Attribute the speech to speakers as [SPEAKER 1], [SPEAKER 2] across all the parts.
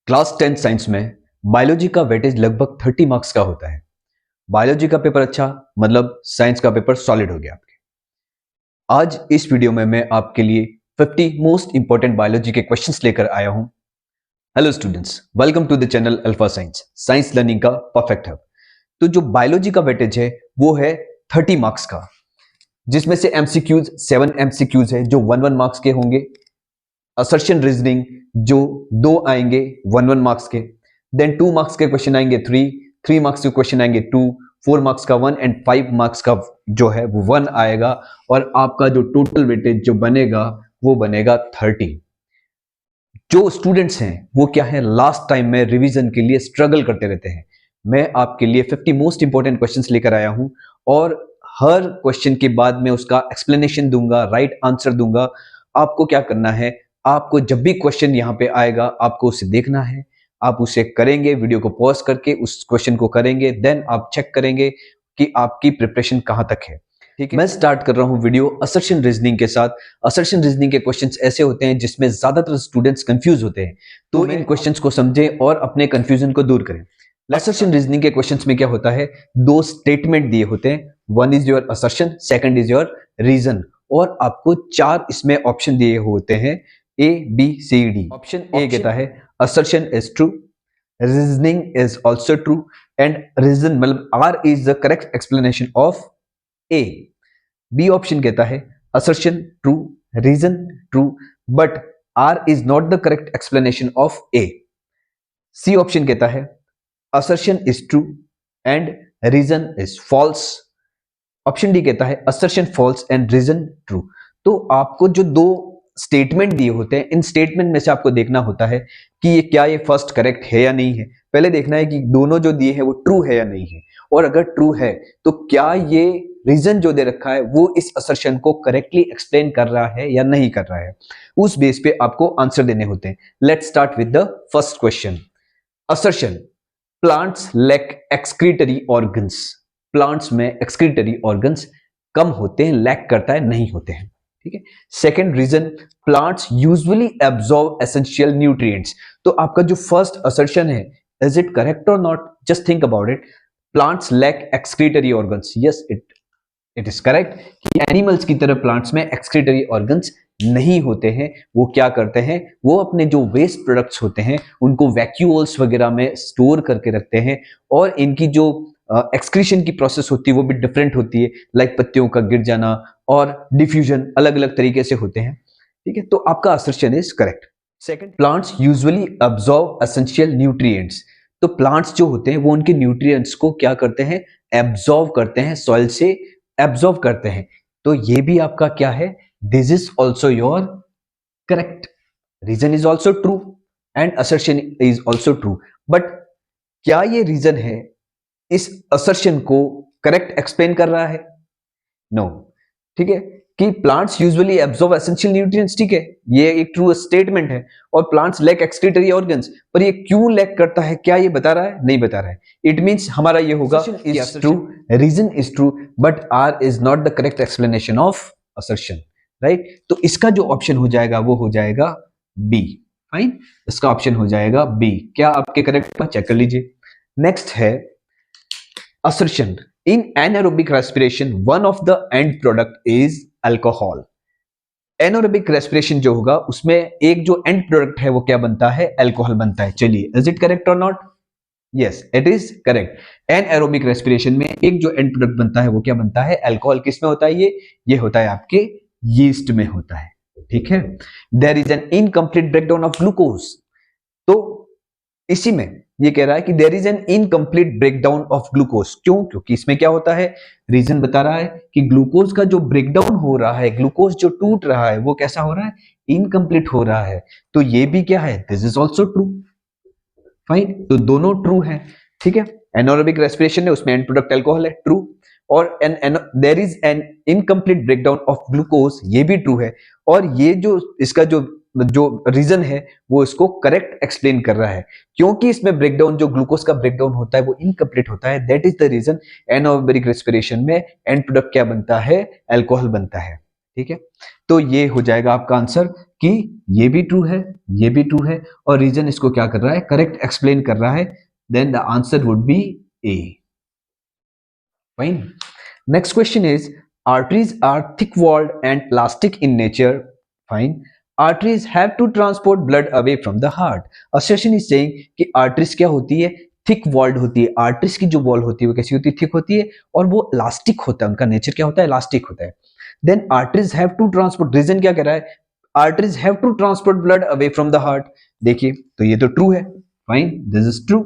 [SPEAKER 1] Class 10 science में biology का weightage लगभग 30 मार्क्स का होता है। बायोलॉजी का पेपर अच्छा मतलब साइंस का पेपर सॉलिड हो गया आपके। आज इस वीडियो में मैं आपके लिए 50 मोस्ट इंपॉर्टेंट बायोलॉजी के क्वेश्चंस लेकर आया हूं। Hello students, welcome to the channel Alpha Science, science learning का परफेक्ट हब। तो जो बायोलॉजी का वेटेज है वो है 30 मार्क्स का, जिसमें से एमसीक्यूज 7 एमसीक्यूज है जो 1 मार्क्स के होंगे। असर्शन रीजनिंग जो 2 आएंगे 1 मार्क्स के। देन 2 मार्क्स के क्वेश्चन आएंगे 3 मार्क्स के क्वेश्चन आएंगे 2, 4 मार्क्स का 1 एंड 5 मार्क्स का जो है वो 1 आएगा। और आपका जो टोटल वेटेज जो बनेगा वो बनेगा 30। जो स्टूडेंट्स हैं वो क्या है, लास्ट टाइम में रिवीजन के लिए स्ट्रगल करते रहते हैं। मैं आपके लिए 50 मोस्ट इंपॉर्टेंट क्वेश्चंस लेकर आया हूं और हर क्वेश्चन के बाद में उसका एक्सप्लेनेशन दूंगा, राइट आंसर दूंगा। आपको क्या करना है, आपको जब भी क्वेश्चन यहां पे आएगा आपको उसे देखना है, आप उसे करेंगे, वीडियो को पॉज करके उस क्वेश्चन को करेंगे, देन आप चेक करेंगे कि आपकी प्रिपरेशन कहां तक है। ठीक है, मैं स्टार्ट कर रहा हूं वीडियो असर्शन रीजनिंग के साथ। असर्शन रीजनिंग के क्वेश्चंस ऐसे होते हैं जिसमें ज्यादातर स्टूडेंट्स कंफ्यूज होते हैं, तो इन क्वेश्चंस को समझें और अपने कंफ्यूजन को दूर करें। असर्शन रीजनिंग के क्वेश्चंस में क्या होता है, 2 स्टेटमेंट दिए होते हैं, 1 is your assertion, second is your reason, और आपको 4 इसमें ऑप्शन दिए होते हैं, A B C D. Option A कहता है assertion is true, reasoning is also true and reason मतलब R is the correct explanation of A. B option कहता है assertion true, reason true, but R is not the correct explanation of A. C option कहता है assertion is true and reason is false. Option D कहता है assertion false and reason true. तो आपको जो 2 statement दिए होते हैं, इन स्टेटमेंट में से आपको देखना होता है कि ये क्या ये फर्स्ट करेक्ट है या नहीं है। पहले देखना है कि दोनों जो दिए हैं वो ट्रू है या नहीं है, और अगर ट्रू है तो क्या ये रीजन जो दे रखा है वो इस असर्शन को करेक्टली एक्सप्लेन कर रहा है या नहीं कर रहा है। उस बेस पे आपको आंसर देने होते हैं। Let's start with the first question. Assertion, plants lack excretory organs. Plants में एक्सक्रीटरी ऑर्गन्स कम होते हैं, लैक करता है, नहीं होते हैं। ठीक है। Second reason, plants usually absorb essential nutrients. तो आपका जो फर्स्ट असर्शन है, इज इट करेक्ट और not? Just think about it. Plants lack excretory organs, yes it is correct कि एनिमल्स की तरह प्लांट्स में एक्सक्रीटरी ऑर्गन्स नहीं होते हैं। वो क्या करते हैं, वो अपने जो वेस्ट प्रोडक्ट्स होते हैं उनको वैक्यूल्स वगैरह में स्टोर करके रखते हैं, और इनकी जो एक्सक्रीशन की प्रोसेस होती है वो भी डिफरेंट होती है, लाइक पत्तियों का गिर जाना और डिफ्यूजन अलग अलग तरीके से होते हैं। ठीक है, तो आपका assertion is correct. Second, plants usually absorb essential nutrients. तो प्लांट्स जो होते हैं वो उनके न्यूट्रिएंट्स को क्या करते हैं, एब्सॉर्ब करते हैं, सॉइल से एब्सॉर्ब करते हैं। तो ये भी आपका क्या है, this is also your correct. Reason is also true and assertion is also true, but क्या ये रीजन है इस असर्शन को करेक्ट एक्सप्लेन कर रहा है? नो। ठीक है, कि plants usually absorb essential nutrients, ठीक है, ये एक ट्रू स्टेटमेंट है, और प्लांट्स लैक एक्सक्रीटरी ऑर्गन्स, पर ये क्यों लैक करता है, क्या ये बता रहा है? नहीं बता रहा है। इट मींस हमारा ये होगा is true, reason is true, but R is not the correct explanation of assertion, right? तो इसका जो ऑप्शन हो जाएगा वो हो जाएगा बी। फाइन, इसका ऑप्शन हो जाएगा बी। क्या आपके करेक्ट पर चेक कर लीजिए। नेक्स्ट है assertion, in anaerobic respiration one of the end product is alcohol। anaerobic respiration जो होगा उसमें एक जो end product है वो क्या बनता है, अल्कोहल बनता है। चलिए, is it correct or not? yes it is correct। anaerobic respiration में एक जो end product बनता है वो क्या बनता है, अल्कोहल। किसमें होता है ये होता है आपके yeast में होता है। ठीक है। there is an incomplete breakdown of glucose। तो इसी में ये कह रहा है कि there is an incomplete breakdown of glucose. क्यों? क्योंकि इसमें क्या होता है, रीजन बता रहा है कि ग्लूकोज का जो ब्रेकडाउन हो रहा है, ग्लूकोज जो टूट रहा है वो कैसा हो रहा है, इनकम्प्लीट हो रहा है। तो ये भी क्या है, this is also true. Fine, तो दोनों ट्रू है। ठीक है, एनारोबिक रेस्पिरेशन है, उसमें एंड प्रोडक्ट अल्कोहल है, ट्रू, और there is an incomplete breakdown of glucose, ये भी ट्रू है। और ये जो इसका जो रीजन है वो इसको करेक्ट एक्सप्लेन कर रहा है, क्योंकि इसमें ब्रेकडाउन जो ग्लूकोज का ब्रेकडाउन होता है वो इनकम्प्लीट होता है। That is the reason anaerobic respiration में एंड प्रोडक्ट क्या बनता है, अल्कोहल बनता है। ठीक है, तो ये हो जाएगा आपका आंसर कि ये भी ट्रू है, ये भी ट्रू है, और रीजन इसको क्या कर रहा है, करेक्ट एक्सप्लेन कर रहा है, then the answer would be A. Fine. Next question is arteries are thick walled and elastic in nature. Fine. Arteries have to transport blood away from the heart. Assertion is saying कि arteries क्या होती है, thick walled होती है। Arteries की जो wall होती है वो कैसी होती है, थिक होती है, और वो इलास्टिक होता है, उनका नेचर क्या होता है, इलास्टिक होता है। Then arteries have to transport, reason क्या कह रहा है, arteries have to transport blood away from the heart. देखिए तो ये तो ट्रू है, fine, this is true.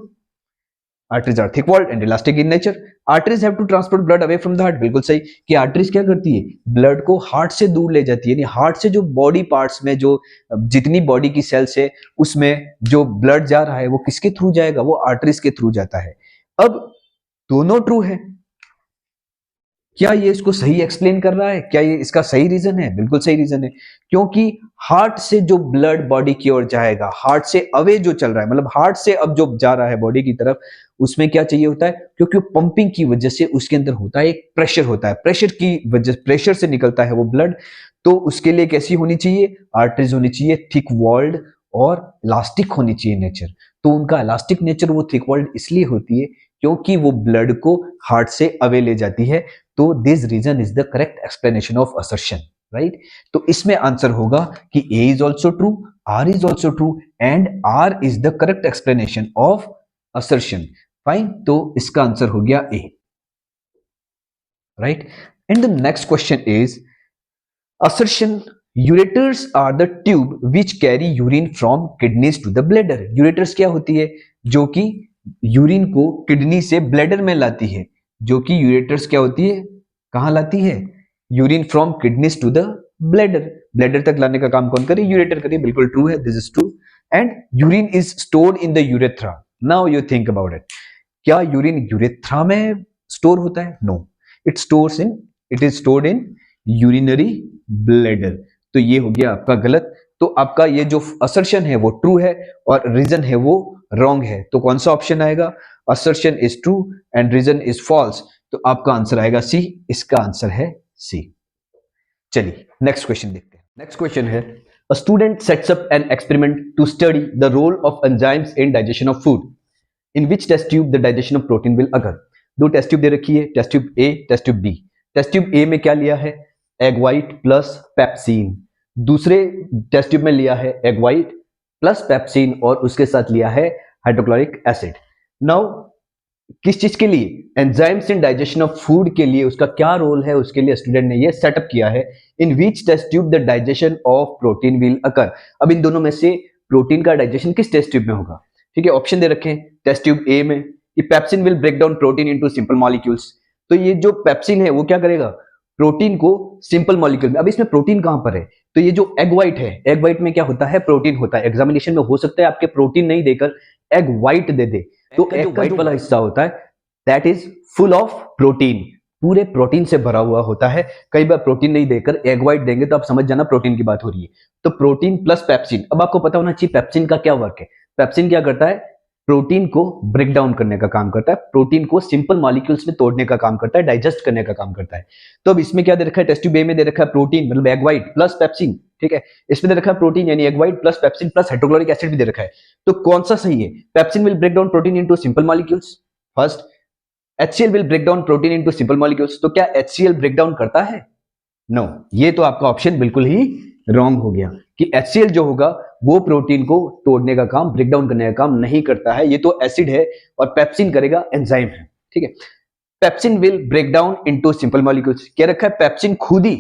[SPEAKER 1] Arteries are thick walled and elastic in nature. Arteries have to transport blood away from the heart, बिल्कुल सही, कि arteries क्या करती है, ब्लड को हार्ट से दूर ले जाती है, यानी हार्ट से जो बॉडी पार्ट्स में जो जितनी बॉडी की सेल्स है उसमें जो ब्लड जा रहा है वो किसके थ्रू जाएगा, वो आर्टरीज के थ्रू जाता है। अब दोनों ट्रू है, क्या ये इसको सही एक्सप्लेन कर रहा है, क्या ये इसका सही रीजन है, बिल्कुल सही रीजन है, क्योंकि हार्ट से जो ब्लड बॉडी की ओर जाएगा, हार्ट से अवे जो चल रहा है, मतलब हार्ट से अब जो जा रहा है बॉडी की तरफ, उसमें क्या चाहिए होता है, क्योंकि पंपिंग की वजह से उसके अंदर होता है एक प्रेशर होता है, प्रेशर की वजह, प्रेशर से निकलता है वो ब्लड, तो उसके लिए कैसी होनी चाहिए, आर्टरीज होनी चाहिए थिक वॉल्ड और इलास्टिक होनी चाहिए नेचर। तो उनका इलास्टिक नेचर, वो थिक वॉल्ड इसलिए होती है क्योंकि वो ब्लड को हार्ट से अवे ले जाती है। तो this reason is the correct explanation of assertion, right. तो इसमें आंसर होगा कि A is also true, R is also true, and R is the correct explanation of assertion. Fine, तो इसका आंसर हो गया A, right. And the next question is assertion, ureters are the tube which carry urine from kidneys to the bladder. ureters क्या होती है, जो कि urine को किडनी से ब्लैडर में लाती है, जो कि यूरेटर्स क्या होती है, कहां लाती है, urine from kidneys to the bladder, bladder तक लाने का काम कौन करे, यूरेटर करे, बिल्कुल ट्रू है, this is true. And urine is stored in the urethra. Now you think about it, क्या यूरिन यूरेथ्रा में स्टोर होता है, no, it is stored in urinary bladder. तो ये हो गया आपका गलत, तो आपका ये जो असर्शन है वो ट्रू है और रीजन है वो रॉन्ग है। तो कौन सा ऑप्शन आएगा, assertion is true and reason is false, तो आपका आंसर आएगा सी, इसका आंसर है सी। चलिए नेक्स्ट क्वेश्चन देखते हैं। नेक्स्ट क्वेश्चन है, a student sets up an experiment to study the role of enzymes in digestion of food, in which test tube the digestion of protein will occur. दो test tube दे रखी है, test tube A, test tube B. Test tube A में क्या लिया है, egg white plus pepsin, दूसरे test tube में लिया है एग व्हाइट प्लस पेप्सिन और उसके साथ लिया है हाइड्रोक्लोरिक एसिड। नाउ किस चीज के लिए, enzymes in digestion of food के लिए उसका क्या रोल है, उसके लिए स्टूडेंट ने ये सेटअप किया है, in which test tube the digestion of protein will occur. अब इन दोनों में से प्रोटीन का डाइजेशन किस टेस्ट ट्यूब में होगा, ठीक है, ऑप्शन दे रखे हैं। टेस्ट ट्यूब ए में कि pepsin will break down protein into simple molecules, तो ये जो पेप्सिन है वो क्या करेगा, प्रोटीन को सिंपल मॉलिक्यूल में। अब इसमें प्रोटीन कहां पर है, तो ये जो एग व्हाइट है, एग व्हाइट में क्या होता है, प्रोटीन होता है। एग्जामिनेशन में हो सकता है आपके प्रोटीन नहीं देकर एग व्हाइट दे दे, तो एग का जो वाला हिस्सा होता है that is full of protein, पूरे प्रोटीन से भरा हुआ होता है। कई बार प्रोटीन नहीं देकर एग व्हाइट देंगे तो आप समझ जाना प्रोटीन की बात हो रही है। तो प्रोटीन प्लस पेप्सिन, अब आपको पता होना चाहिए पेप्सिन का क्या वर्क है। पेप्सिन क्या करता है, प्रोटीन को ब्रेक डाउन करने का काम करता है, प्रोटीन को सिंपल मॉलिक्यूल्स में तोड़ने का काम करता है, डाइजेस्ट करने का काम करता है। तो अब इसमें क्या दे रखा है, टेस्ट ट्यूब ए में दे रखा है प्रोटीन मतलब एग व्हाइट प्लस पेप्सिन, ठीक है, इसमें दे रखा है प्रोटीन यानी egg white plus pepsin plus hydrochloric acid भी दे रखा है। तो कौन सा सही है, pepsin will break down protein into simple molecules first, HCl will break down protein into simple molecules. तो क्या HCl ब्रेक डाउन करता है, नो, ये तो आपका ऑप्शन बिल्कुल ही रॉन्ग हो गया कि HCl जो होगा वो प्रोटीन को तोड़ने का काम, ब्रेक डाउन करने का काम नहीं करता है, ये तो एसिड है और पेप्सिन करेगा, एंजाइम है, ठीक है। Pepsin will break down into simple molecules, क्या रखा है, पेप्सिन खुद ही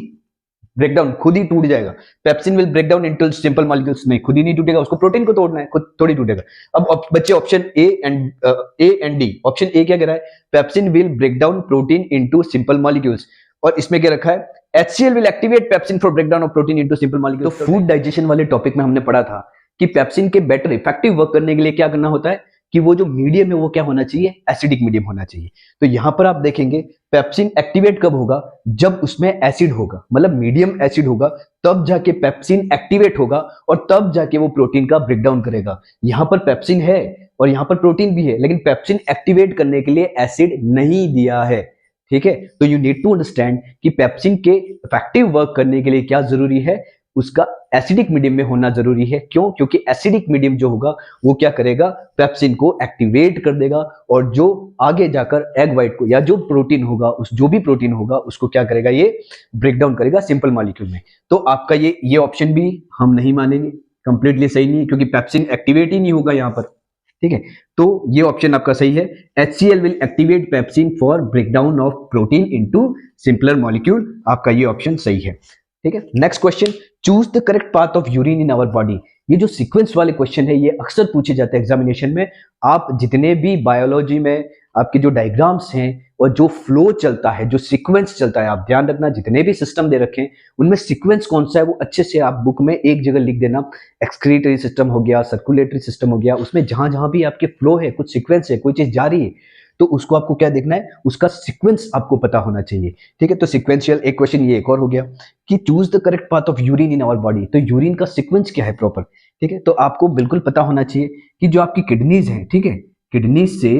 [SPEAKER 1] ब्रेक डाउन, खुद ही टूट जाएगा। Pepsin will break down into simple molecules, नहीं, खुद ही नहीं टूटेगा, उसको प्रोटीन को तोड़ना है, खुद थोड़ी टूटेगा। अब बच्चे option A and D, option A क्या कह रहा है, pepsin will break down protein into simple molecules, और इसमें क्या रखा है, HCl will activate pepsin for breakdown of protein into simple molecules। तो फूड डाइजेशन वाले टॉपिक में हमने पढ़ा था कि पेप्सिन के बेटर इफेक्टिव वर्क करने के लिए क्या करना होता है कि वो जो मीडियम है वो क्या होना चाहिए, एसिडिक मीडियम होना चाहिए। तो यहां पर आप देखेंगे पेप्सिन एक्टिवेट कब होगा, जब उसमें एसिड होगा, मतलब मीडियम एसिड होगा, तब जाके पेप्सिन एक्टिवेट होगा और तब जाके वो प्रोटीन का ब्रेकडाउन करेगा। यहां पर पेप्सिन है और यहां पर प्रोटीन भी है, लेकिन पेप्सिन एक्टिवेट करने के लिए एसिड नहीं दिया है, ठीक है। तो यू नीड टू अंडरस्टैंड कि पेप्सिन के इफेक्टिव वर्क करने के लिए क्या जरूरी है, उसका एसिडिक मीडियम में होना जरूरी है। क्यों? क्योंकि एसिडिक मीडियम जो होगा वो क्या करेगा, पेप्सिन को एक्टिवेट कर देगा और जो आगे जाकर एग व्हाइट को या जो प्रोटीन होगा जो भी प्रोटीन होगा उसको क्या करेगा, ये ब्रेक डाउन करेगा सिंपल मॉलिक्यूल में। तो आपका ये ऑप्शन भी हम नहीं मानेंगे, कंप्लीटली सही नहीं है, क्योंकि पेप्सिन एक्टिवेट ही नहीं होगा यहाँ पर। ठीक है, तो ये ऑप्शन आपका सही है। HCl will activate pepsin for breakdown of protein into simpler molecule, आपका ये ऑप्शन सही है। ठीक है, next question, choose the correct path of urine in our body. ये जो सीक्वेंस वाले क्वेश्चन है ये अक्सर पूछे जाते हैं एग्जामिनेशन में। आप जितने भी बायोलॉजी में आपके जो डायग्राम्स हैं और जो फ्लो चलता है, जो सीक्वेंस चलता है, आप ध्यान रखना जितने भी सिस्टम दे रखे हैं उनमें सीक्वेंस कौन सा है वो अच्छे से आप बुक में एक जगह लिख देना। एक्सक्रीटरी सिस्टम हो गया, सर्कुलेटरी सिस्टम हो गया, उसमें जहां जहां भी आपके फ्लो है, कुछ सीक्वेंस है, कोई चीज जा रही है, तो उसको आपको क्या देखना है, उसका सीक्वेंस आपको पता होना चाहिए। ठीक है, तो सीक्वेंशियल एक क्वेश्चन ये एक और हो गया कि choose the correct path of urine in our body. तो यूरिन का सीक्वेंस क्या है प्रॉपर। ठीक है, तो आपको बिल्कुल पता होना चाहिए कि जो आपकी किडनीज है, ठीक है, किडनीज से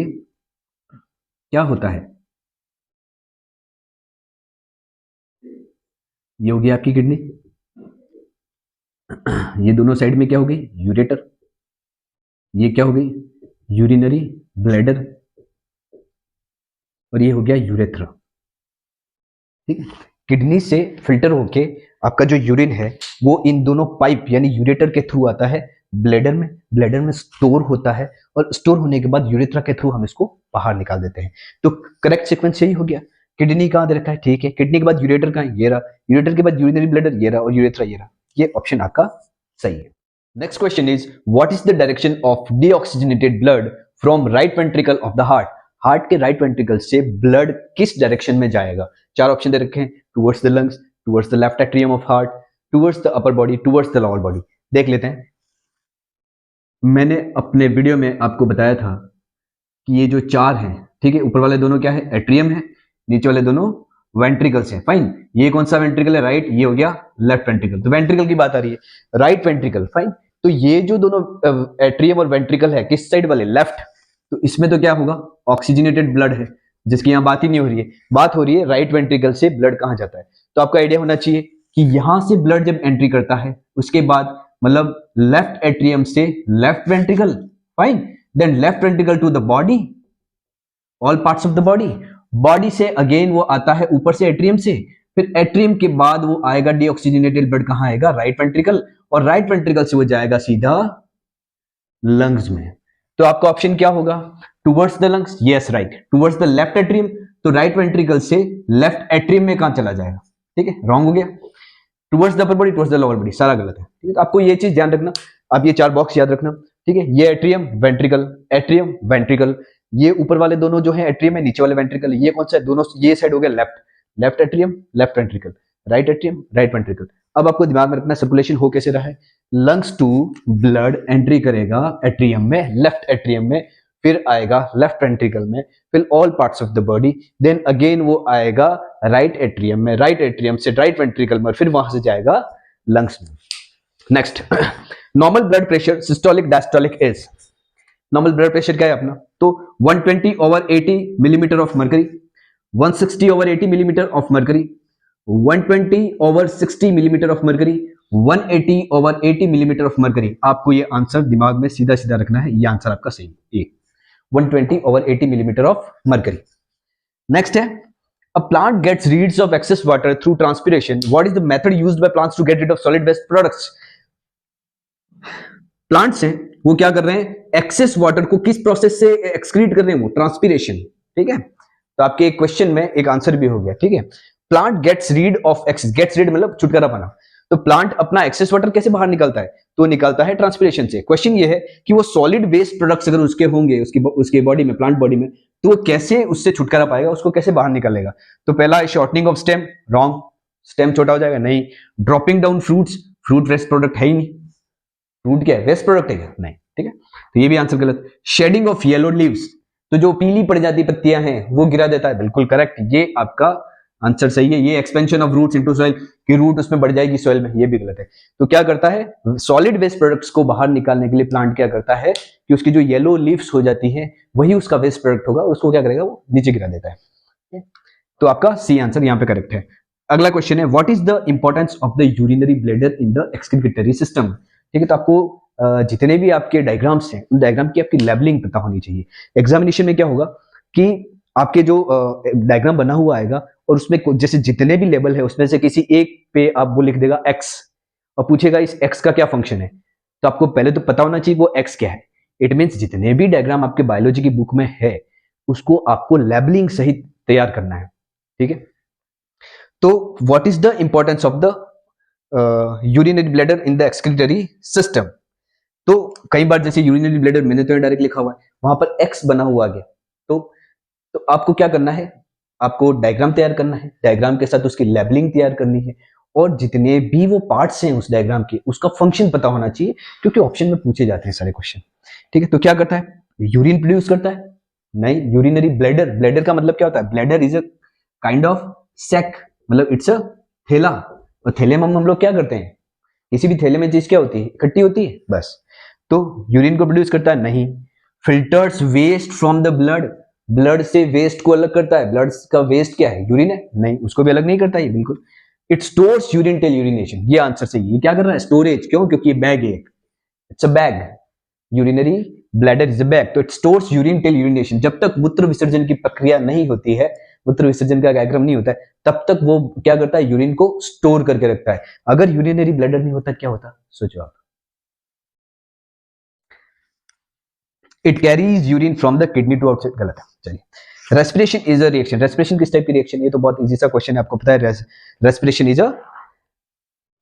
[SPEAKER 1] क्या होता है, ये हो गया आपकी किडनी, ये दोनों साइड में क्या हो गई, यूरेटर, ये क्या हो गई, यूरिनरी ब्लैडर, और ये हो गया यूरेथ्रा। ठीक है, किडनी से फिल्टर होके आपका जो यूरिन है वो इन दोनों पाइप यानी यूरेटर के थ्रू आता है ब्लैडर में, ब्लैडर में स्टोर होता है और स्टोर होने के बाद यूरेथ्रा के थ्रू हम इसको बाहर निकाल देते हैं। तो करेक्ट सीक्वेंस यही हो गया। किडनी कहाँ दे रखा है, ठीक है, किडनी के बाद यूरेटर कहाँ है, ये रहा, यूरेटर के बाद यूरिनरी ब्लैडर ये रहा, और यूरेथ्रा ये रहा। ये ऑप्शन आपका सही है। Next question is what is the direction of deoxygenated blood from right ventricle of the heart. Heart के राइट वेंट्रिकल से ब्लड किस डायरेक्शन में जाएगा। चार ऑप्शन दे रखे हैं, towards the lungs, towards the left atrium of heart, towards the upper body, towards the lower body. देख लेते हैं। मैंने अपने वीडियो में आपको बताया था कि ये जो चार हैं, ठीक है, ऊपर वाले दोनों क्या है, एट्रियम है, नीचे वाले दोनों वेंट्रिकल्स हैं। फाइन, ये कौन सा वेंट्रिकल है, राइट, ये हो गया लेफ्ट वेंट्रिकल। तो वेंट्रिकल की बात आ रही है, राइट वेंट्रिकल। फाइन, तो ये जो दोनों एट्रियम और वेंट्रिकल है किस साइड वाले, लेफ्ट। तो इसमें तो क्या होगा, ऑक्सीजनेटेड ब्लड है, जिसकी यहाँ बात ही नहीं हो रही है, बात हो रही है राइट वेंट्रिकल से ब्लड कहाँ जाता है। तो आपका आइडिया होना चाहिए कि यहां से ब्लड जब एंट्री करता है उसके बाद मतलब लेफ्ट एट्रियम से left ventricle, fine, then left ventricle to the body, all parts of the body, body से अगेन वो आता है ऊपर से एट्रियम से, फिर एट्रियम के बाद वो आएगा डीऑक्सीजनेटेड ब्लड कहां आएगा, राइट वेंट्रिकल, और राइट वेंट्रिकल से वो जाएगा सीधा लंग्स में। तो आपका ऑप्शन क्या होगा, towards the lungs, yes right, towards the left atrium. तो राइट वेंट्रिकल से लेफ्ट एट्रियम में कहां चला जाएगा, ठीक है, रॉन्ग हो गया। Towards the upper body, towards the lower body, सारा गलत है। ठीक है, तो आपको ये चीज ध्यान रखना, आप ये चार बॉक्स याद रखना। ठीक है, ये एट्रियम वेंट्रिकल, एट्रियम वेंट्रिकल, ये ऊपर वाले दोनों जो है एट्रियम है, नीचे वाले वेंट्रिकल, ये कौन सा है, दोनों ये साइड हो गया left, left atrium left ventricle, right atrium right ventricle. अब आपको दिमाग में रखना सर्कुलेशन हो कैसे रहा है, लंग्स टू ब्लड एंट्री करेगा एट्रियम में, लेफ्ट एट्रियम में, फिर आएगा लेफ्ट वेंट्रिकल में, फिर all parts of the body, then again वो आएगा राइट एट्रियम में, राइट एट्रियम से राइट वेंट्रिकल में, फिर वहां से जाएगा लंग्स में। Next, normal blood pressure systolic diastolic is. Normal blood pressure क्या है अपना, तो 120/80 millimetre of mercury, 160/80 millimetre of mercury, 120/60 millimetre of mercury, 180/80 millimetre of mercury. आपको ये आंसर दिमाग में सीधा सीधा रखना है, ये आंसर आपका सही है, 120/80 मिलीमीटर ऑफ मरकरी। नेक्स्ट है, a plant gets rid of excess water through transpiration. What is the method used by plants to get rid of solid waste products? Plants हैं वो क्या कर रहे हैं, एक्सेस वाटर को किस प्रोसेस से एक्सक्रीट कर रहे हैं, वो ट्रांसपीरेशन। ठीक है, तो आपके एक क्वेश्चन में एक आंसर भी हो गया। ठीक है, plant gets rid of excess, gets rid मतलब छुटकारा पाना। तो प्लांट अपना एक्सेस वाटर कैसे बाहर निकालता है, तो निकालता है ट्रांसपीरेशन से। क्वेश्चन ये है कि वो सॉलिड वेस्ट प्रोडक्ट्स अगर उसके होंगे उसके बॉडी में, प्लांट बॉडी में, तो वो कैसे उससे छुटकारा पाएगा, उसको कैसे बाहर निकालेगा। तो पहला shortening of stem, wrong, stem छोटा हो जाएगा, नहीं। Dropping down fruits, fruit waste product है ही नहीं, फ्रूट क्या है, वेस्ट प्रोडक्ट है क्या, नहीं। ठीक है, तो ये भी आंसर गलत। शेडिंग ऑफ येलो लीव्स, तो जो पीली पड़ जाती पत्तियां हैं वो गिरा देता है, बिल्कुल करेक्ट, ये आपका आंसर सही है। ये expansion of roots into soil, कि रूट उसमें बढ़ जाएगी सॉइल में, ये भी गलत है। तो क्या करता है, सॉलिड वेस्ट प्रोडक्ट्स को बाहर निकालने के लिए प्लांट क्या करता है कि उसकी जो येलो लीव्स हो जाती है वही उसका वेस्ट प्रोडक्ट होगा, उसको क्या करेगा, वो नीचे गिरा देता है। तो आपका सी आंसर यहाँ पे करेक्ट है। अगला क्वेश्चन है what is the importance of the urinary bladder in the excretory system. ठीक है, तो आपको जितने भी आपके डायग्राम्स हैं उन डायग्राम की आपकी लेबलिंग पता होनी चाहिए। एग्जामिनेशन में क्या होगा कि आपके जो डायग्राम बना हुआ आएगा और उसमें जैसे जितने भी लेवल है उसमें से किसी एक पे आप वो लिख देगा एक्स और पूछेगा इस एक्स का क्या फंक्शन है, तो आपको पहले तो पता होना चाहिए वो एक्स क्या है। इट मीन्स जितने भी डायग्राम आपके बायोलॉजी की बुक में है उसको आपको लेबलिंग सहित तैयार करना है। ठीक है, तो what is the importance of the urinary bladder in the excretory system. तो कई बार जैसे यूरिनरी ब्लैडर मैंने तो डायरेक्ट लिखा हुआ है, वहां पर एक्स बना हुआ आ गया, तो आपको क्या करना है, आपको डायग्राम तैयार करना है, डायग्राम के साथ उसकी लेबलिंग तैयार करनी है और जितने भी वो पार्ट्स हैं उस डायग्राम के उसका फंक्शन पता होना चाहिए, क्योंकि ऑप्शन में पूछे जाते हैं सारे क्वेश्चन। ठीक है, तो क्या करता है, यूरिन प्रोड्यूस करता है? नहीं, यूरिनरी ब्लैडर, ब्लैडर का मतलब क्या होता है, bladder is a kind of sac, मतलब इट्स अ थैला, और थैले में हम लोग क्या करते हैं, किसी भी थैले में चीज क्या होती है, इकट्ठी होती है बस। तो यूरिन को प्रोड्यूस करता है? नहीं। Filters waste from the blood, blood से वेस्ट को अलग करता है, ब्लड का वेस्ट क्या है, यूरिन है? नहीं, उसको भी अलग नहीं करता ये बिल्कुल। It stores urine till urination, ये आंसर सही है। क्या कर रहा है, स्टोरेज, क्यों, क्योंकि ये बैग है, it's a bag, urinary bladder is a bag, तो it stores urine till urination. जब तक मूत्र विसर्जन की प्रक्रिया नहीं होती है, मूत्र विसर्जन का कार्यक्रम नहीं होता है, तब तक वो क्या करता है, यूरिन को स्टोर करके रखता है। अगर यूरिनरी ब्लैडर नहीं होता क्या होता, सोचो आप। It carries urine from the kidney to outside, गलत है। चलिए, respiration is a reaction, respiration किस टाइप की रिएक्शन, ये तो बहुत इजी सा क्वेश्चन है, आपको पता है। Respiration is a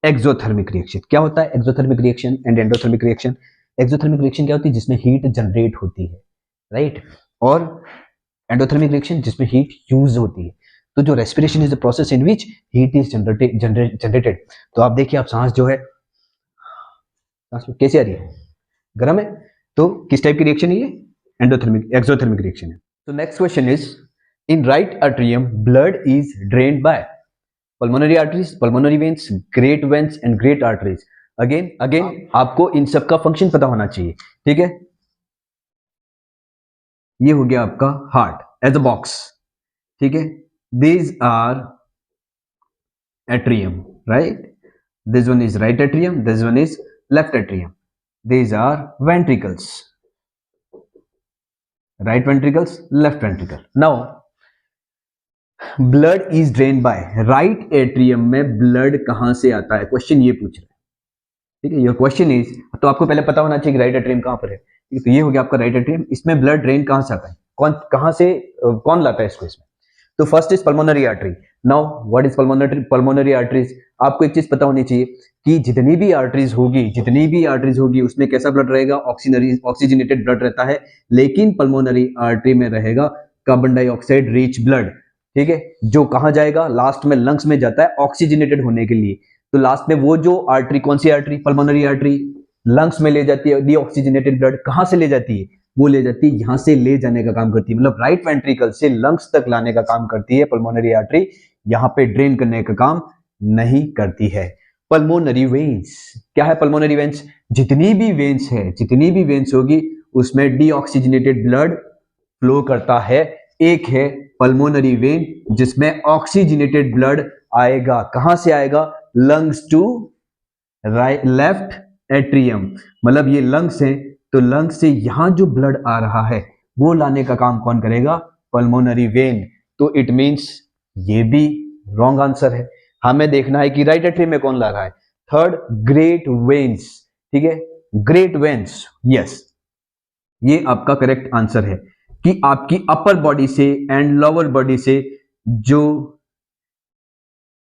[SPEAKER 1] exothermic reaction. क्या होता है exothermic reaction and endothermic reaction? Exothermic reaction क्या होती है, जिसमें हीट जनरेट होती है, राइट, और एंडोथर्मिक रिएक्शन जिसमें हीट यूज होती है। तो जो respiration is the process in which heat is generated. तो आप देखिए, आप सांस जो है, सांस कैसे आ रही है, गर्म है, तो किस टाइप की रिएक्शन है ये, एंडोथर्मिक, एक्सोथर्मिक रिएक्शन है। तो next question is in right atrium blood is drained by pulmonary arteries, pulmonary veins, great veins and great arteries। Again आपको इन सब का फंक्शन पता होना चाहिए। ठीक है, ये हो गया आपका हार्ट एज अ बॉक्स। ठीक है, these are atrium, right? This one is right atrium, this one is left atrium. These are ventricles, right ventricles, left ventricle. Now blood is drain by right atrium में blood कहां से आता है, question ये पूछ रहा है। ठीक है, योर क्वेश्चन इज, तो आपको पहले पता होना चाहिए कि राइट एट्रियम कहां पर है। ठीक है, तो ये हो गया आपका राइट एट्रियम, इसमें ब्लड ड्रेन कहां से आता है, कहां से कौन लाता है इसको इसमें। तो first is pulmonary artery. Now what is pulmonary arteries? आपको एक चीज पता होनी चाहिए कि जितनी भी आर्टरीज होगी उसमें कैसा ब्लड रहेगा, ऑक्सीजनेटेड ब्लड रहता है, लेकिन पल्मोनरी आर्टरी में रहेगा कार्बन डाइऑक्साइड रिच ब्लड। ठीक है, जो कहां जाएगा, लास्ट में लंग्स में जाता है ऑक्सीजनेटेड होने के लिए। तो लास्ट में वो जो आर्टरी, कौन सी आर्टरी, पल्मोनरी आर्टरी, लंग्स में ले जाती है डीऑक्सीजनेटेड ब्लड। कहां से ले जाती है, वो ले जाती है यहां से ले जाने का काम करती है, मतलब राइट वेंट्रिकल से लंग्स तक लाने का काम करती है पल्मोनरी आर्टरी, यहां पे ड्रेन करने का काम नहीं करती है। पल्मोनरी वेन्स क्या है, पल्मोनरी वेन्स जितनी भी वेन्स होगी उसमें डीऑक्सीजनेटेड ब्लड फ्लो करता है। एक है पल्मोनरी वेन जिसमें ऑक्सीजनेटेड ब्लड आएगा, कहां से आएगा, लंग्स टू लेफ्ट एट्रियम, मतलब ये लंग्स है, तो लंग्स से यहां जो ब्लड आ रहा है वो लाने का काम कौन करेगा, पल्मोनरी वेन। तो इट मींस ये भी रॉन्ग आंसर है, हमें देखना है कि राइट एट्रियम में कौन ला रहा है, थर्ड ग्रेट वेन्स। ठीक है, ग्रेट वेन्स, यस, ये आपका करेक्ट आंसर है कि आपकी अपर बॉडी से एंड लोअर बॉडी से जो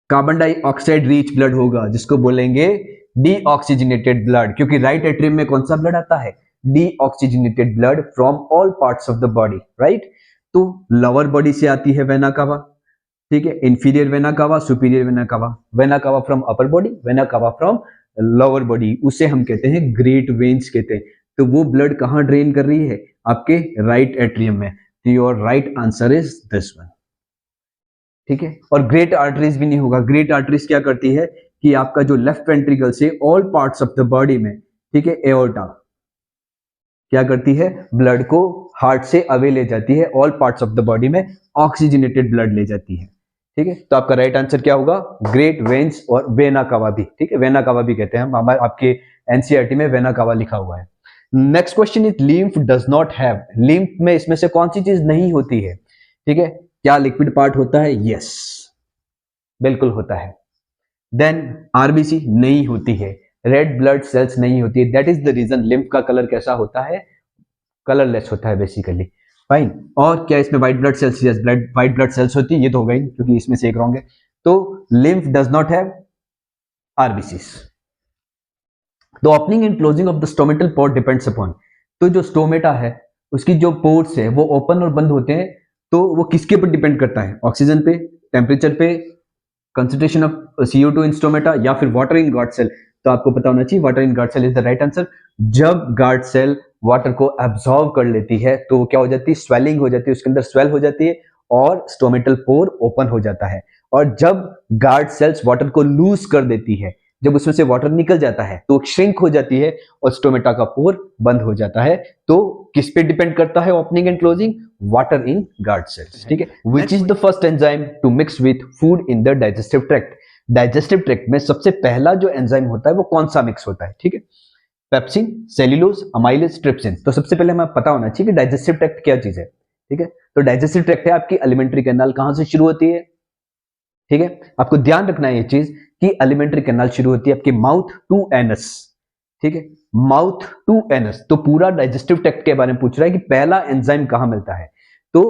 [SPEAKER 1] कार्बन डाइऑक्साइड रिच ब्लड होगा जिसको बोलेंगे डीऑक्सीजनेटेड ब्लड, क्योंकि राइट एट्रियम में कौन सा ब्लड आता है, deoxygenated blood from all parts of the body, right. तो लोअर बॉडी से आती है वेना कावा, ठीक है, inferior vena cava, superior vena cava from upper body, vena cava from lower body, उसे हम कहते हैं ग्रेट वेन्स कहते हैं। तो वो ब्लड कहां ड्रेन कर रही है, आपके राइट एट्रियम में। तो your right answer is this one. ठीक है, और ग्रेट आर्टरीज भी नहीं होगा, ग्रेट आर्टरीज क्या करती है कि आपका जो लेफ्ट वेंट्रिकल से all parts of the body में, ठीक है, एओर्टा क्या करती है, ब्लड को हार्ट से अवे ले जाती है, all parts of the body में ऑक्सीजनेटेड ब्लड ले जाती है। ठीक है, तो आपका राइट आंसर क्या होगा, ग्रेट वेन्स और वेना कावा भी, ठीक है, वेना कावा भी कहते हैं हम, हमारे आपके एनसीईआरटी में वेना कावा लिखा हुआ है। Next question is lymph does not have, lymph में इसमें से कौन सी चीज नहीं होती है, ठीक है, क्या लिक्विड पार्ट होता है, यस बिल्कुल होता है। देन आरबीसी नहीं होती है, रेड ब्लड सेल्स नहीं होती है, that is the reason lymph का कलर कैसा होता है, कलरलेस होता है बेसिकली, फाइन। और क्या इसमें white blood cells, yes white blood cells होती है, ये तो हो गई क्योंकि इसमें से एक रॉन्ग है। तो lymph does not have RBCs. The opening and closing of the stomatal pore depends upon, तो जो स्टोमेटा है उसकी जो पोर्स है वो ओपन और बंद होते हैं, तो वो किसके ऊपर डिपेंड करता है, ऑक्सीजन पे, टेम्परेचर पे, concentration of CO2 in stomata, या फिर वाटर इन गार्ड सेल। तो आपको पता होना चाहिए water in guard cell is the right answer. जब गार्ड सेल वाटर को एब्जॉर्ब कर लेती है तो क्या हो जाती है, स्वेलिंग हो जाती है, उसके अंदर स्वेल हो जाती है और स्टोमेटल पोर ओपन हो जाता है। और जब गार्ड सेल्स वाटर को लूज कर देती है, जब उसमें से वाटर निकल जाता है तो श्रिंक हो जाती है और स्टोमेटा का पोर बंद हो जाता है। तो किस पे डिपेंड करता है opening and closing, water in guard cells, ठीक है। Which is the first enzyme to mix with food in the digestive tract, digestive tract में सबसे पहला जो एंजाइम होता है वो कौन सा मिक्स होता है, ठीक है, पेप्सिन, सेल्यूलोज, अमाइलेज, ट्रिप्सिन। तो सबसे पहले हमें पता होना चाहिए कि डाइजेस्टिव ट्रैक्ट क्या चीज है, ठीक है। तो डाइजेस्टिव ट्रैक्ट है आपकी एलिमेंट्री कैनाल, कहां से शुरू होती है, ठीक है, आपको ध्यान रखना है ये चीज कि एलिमेंट्री कैनाल शुरू होती है आपके माउथ टू एनस, ठीक है, माउथ टू एनस। तो पूरा डाइजेस्टिव ट्रैक्ट के बारे में पूछ रहा है कि पहला एंजाइम कहां मिलता है। तो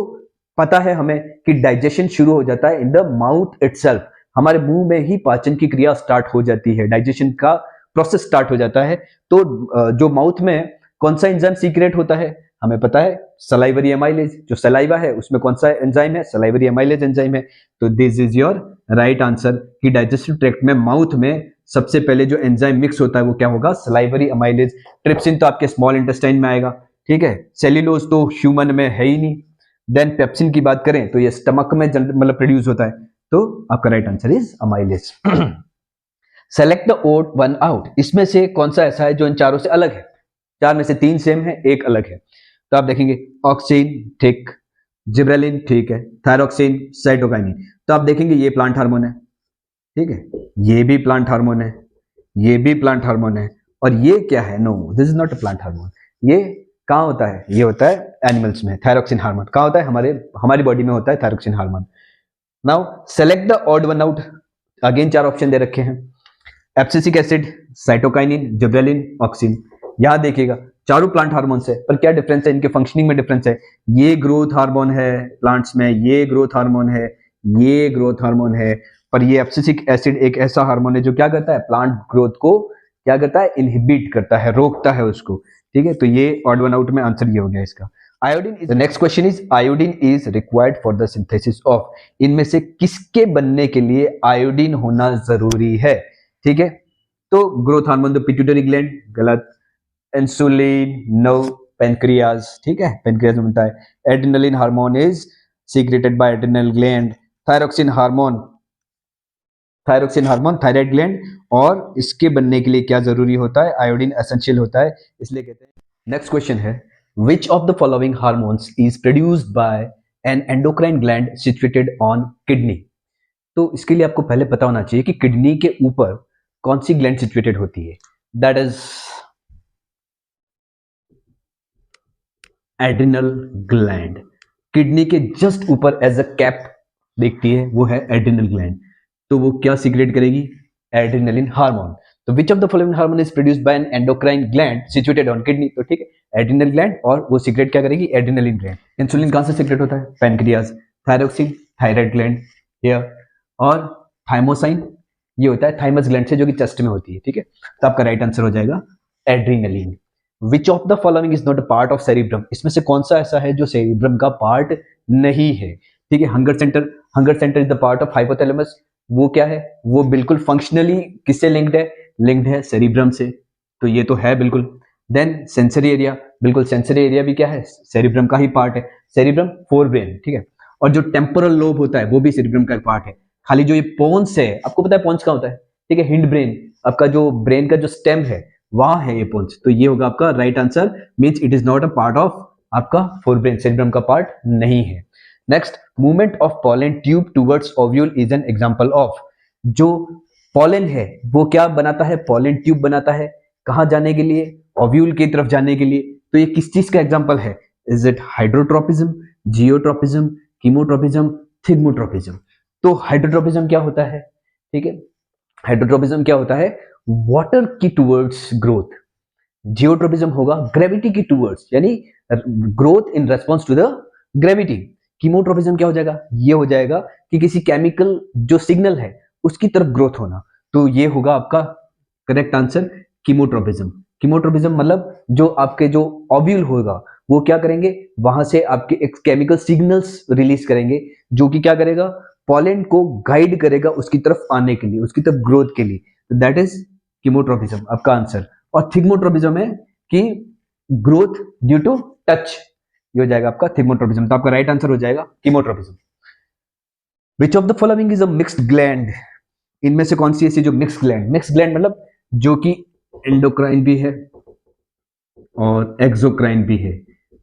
[SPEAKER 1] पता है हमें कि डाइजेशन शुरू हो जाता है इन द माउथ इटसेल्फ, हमारे मुंह में ही पाचन की क्रिया स्टार्ट हो जाती है, डाइजेशन का प्रोसेस स्टार्ट हो जाता है। तो जो माउथ में कौन सा एंजाइम सीक्रेट होता है, हमें पता है सलाइवरी एमाइलेज, जो सलाइवा है उसमें कौन सा एंजाइम है, सलाइवरी एमाइलेज एंजाइम है। तो this is your right answer कि डाइजेस्टिव ट्रैक्ट में माउथ में सबसे पहले जो एंजाइम मिक्स होता है वो क्या होगा, सलाइवरी एमाइलेज। ट्रिप्सिन तो आपके स्मॉल इंटेस्टाइन में आएगा, ठीक है, सेल्यूलोज तो ह्यूमन में है ही नहीं। देन पेप्सिन की बात करें तो ये स्टमक में मतलब प्रोड्यूस होता है, तो आपका right answer is amylase. Select the odd one out, इसमें से कौन सा ऐसा है जो इन चारों से अलग है, चार में से तीन सेम है, एक अलग है। तो आप देखेंगे ऑक्सिन ठीक, जिब्रेलिन ठीक है, थायरोक्सिन, साइटोकाइनिन। तो आप देखेंगे ये प्लांट हार्मोन है, ठीक है, ये भी प्लांट हार्मोन है, ये भी प्लांट हार्मोन है, और ये क्या है, no this is not a plant hormone. ये कहाँ होता है, ये होता है एनिमल्स में, थायरोक्सिन हार्मोन कहाँ होता है, हमारी बॉडी में होता है thyroxine hormone. Now select the odd one out, again चार ऑप्शन दे रखे हैं, abscisic acid, cytokinin, gibberellin, auxin. यहां देखिएगा चारों प्लांट हार्मोन्स है, पर क्या डिफरेंस है, इनके फंक्शनिंग में डिफरेंस है। ये ग्रोथ हार्मोन है प्लांट्स में, ये ग्रोथ हार्मोन है, ये ग्रोथ हार्मोन है, पर ये एब्सिसिक एसिड एक ऐसा हार्मोन है जो क्या करता है, प्लांट ग्रोथ को क्या करता है, इनहिबिट करता है, रोकता है उसको, ठीक है। तो ये ऑड वन आउट में आंसर ये हो गया इसका। Iodine is, next question is iodine is required for the synthesis of, इनमें से किसके बनने के लिए आयोडीन होना जरूरी है, ठीक है। तो ग्रोथ हार्मोन तो पिट्यूटरी ग्लैंड, गलत, इंसुलिन नो, पेनक्रियाज, ठीक है, पेनक्रियाज में बनता है। Adrenaline hormone is secreted by adrenal gland, thyroxine hormone thyroid gland, और इसके बनने के लिए क्या जरूरी होता है, आयोडीन एसेंशियल होता है, इसलिए कहते हैं। नेक्स्ट क्वेश्चन है विच of the following hormones is produced by N endocrine gland situated on kidney. तो इसके लिए आपको पहले पता होना चाहिए कि किडनी के ऊपर कौन सी ग्लैंड सिचुएटेड होती है, that is adrenal gland. Kidney के जस्ट ऊपर एज अ कैप देखती है वो है एड्रिनल ग्लैंड, तो वो क्या सीक्रेट करेगी, एड्रिनलिन हार्मोन। तो विच of the following hormone is produced by N endocrine gland situated on kidney, तो ठीक है एड्रिनल ग्लैंड, और वो सीक्रेट क्या करेगी, एड्रिनलिन ग्लैंड। इंसुलिन कहां से सीक्रेट होता है, pancreas, thyroxine thyroid gland here, और थाइमोसाइन ये होता है थाइमस ग्लैंड से जो कि चेस्ट में होती है, ठीक है। तो आपका राइट आंसर हो जाएगा adrenaline. Which of the following is not a part of cerebrum, इसमें से कौन सा ऐसा है जो सेरिब्रम का पार्ट नहीं है, ठीक है। Hunger centre is the part of hypothalamus, वो क्या है, वो बिल्कुल फंक्शनली किससे लिंक्ड है सेरिब्रम से, तो ये तो है बिल्कुल। देन सेंसरी एरिया, बिल्कुल सेंसरी एरिया भी क्या है, सेरिब्रम का ही पार्ट है, सेरिब्रम फोर ब्रेन, ठीक है। और जो टेम्पोरल लोब होता है वो भी सेरिब्रम का पार्ट है, खाली जो ये पोन्स है, आपको पता है पोन्स कहाँ होता है, ठीक है, हिंड ब्रेन, आपका जो ब्रेन का जो स्टेम है वहां है ये पोन्स, तो ये होगा आपका right answer, means it is not a part of आपका फोर ब्रेन, सेरिब्रम का पार्ट नहीं है। Next, movement of pollen tube towards ovule is an example of. जो पॉलन है वो क्या बनाता है, पॉलन ट्यूब बनाता है, कहां जाने के लिए, ओव्यूल की तरफ जाने के लिए। तो ये किस चीज का एग्जांपल है, is it hydrotropism, geotropism, chemotropism, thigmotropism. तो हाइड्रोट्रोपिज्म क्या होता है, ठीक है, हाइड्रोट्रोपिज्म क्या होता है, वाटर की टुवर्ड्स ग्रोथ। जियोट्रोपिज्म होगा ग्रेविटी की टुवर्ड्स, यानी growth in response to the gravity. Chemotropism क्या हो जाएगा, ये हो जाएगा कि किसी केमिकल जो सिग्नल है उसकी तरफ ग्रोथ होना। तो ये होगा आपका करेक्ट आंसर, कीमोट्रोपिज्म। कीमोट्रोपिज्म मतलब जो आपके जो ओव्यूल होगा वो क्या करेंगे, वहां से आपके एक केमिकल सिग्नल्स रिलीज करेंगे जो कि क्या करेगा, पॉलन को गाइड करेगा उसकी तरफ आने के लिए, उसकी तरफ ग्रोथ के लिए। दैट इज कीमोट्रोपिज्म आपका आंसर। और थिग्मोट्रोपिज्म है कि ग्रोथ ड्यू टू टच, ये हो जाएगा आपका थिग्मोट्रोपिज्म। तो आपका राइट आंसर हो जाएगा chemotropism. Which of the following is a mixed gland, इनमें से कौन सी ऐसी जो मिक्स्ड ग्लैंड, मिक्स्ड ग्लैंड मतलब जो कि एंडोक्राइन भी है और एक्सोक्राइन भी है।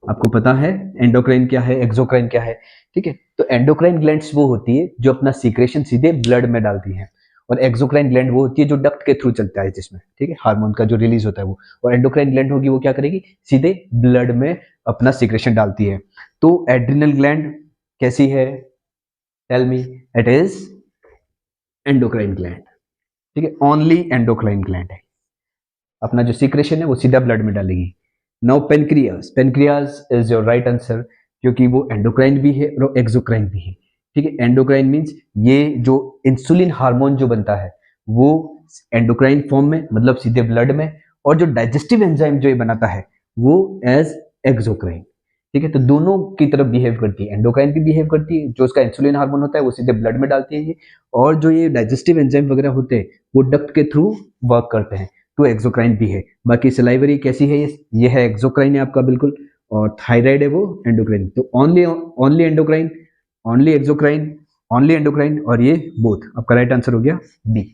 [SPEAKER 1] आपको पता है एंडोक्राइन क्या है, एक्सोक्राइन क्या है, ठीक है। तो एंडोक्राइन ग्लैंड्स वो होती है जो अपना सीक्रेशन सीधे ब्लड में डालती है, और एक्सोक्राइन ग्लैंड वो होती है जो डक्ट के थ्रू चलता है जिसमें, ठीक है, हार्मोन का जो रिलीज होता है वो। और एंडोक्राइन ग्लैंड होगी वो क्या करेगी, सीधे ब्लड में अपना सीक्रेशन डालती है। तो एड्रिनल ग्लैंड कैसी है, tell me, it is endocrine gland, ठीक है, ओनली एंडोक्राइन ग्लैंड है, अपना जो सीक्रेशन है वो सीधा ब्लड में डालेगी। Now pancreas, pancreas is your right answer, क्योंकि वो एंडोक्राइन भी है और एक्सोक्राइन भी है, ठीक है। एंडोक्राइन मींस ये जो इंसुलिन हार्मोन जो बनता है वो एंडोक्राइन फॉर्म में, मतलब सीधे ब्लड में, और जो डाइजेस्टिव एंजाइम जो ये बनाता है वो एज एक्सोक्राइन, ठीक है। तो दोनों की तरफ बिहेव करती है, एंडोक्राइन भी बिहेव करती है, जो उसका इंसुलिन हार्मोन होता है वो सीधे ब्लड में डालती है ये, और जो ये डाइजेस्टिव एंजाइम वगैरह होते हैं वो डक्ट के थ्रू वर्क करते हैं, तो एक्सोक्राइन भी है। बाकी सलाइवरी कैसी है, ये है एक्सोक्राइन है आपका बिल्कुल, और थायराइड है वो एंडोक्राइन। तो only endocrine, only exocrine, only endocrine, और ये बोथ। आपका राइट आंसर हो गया B.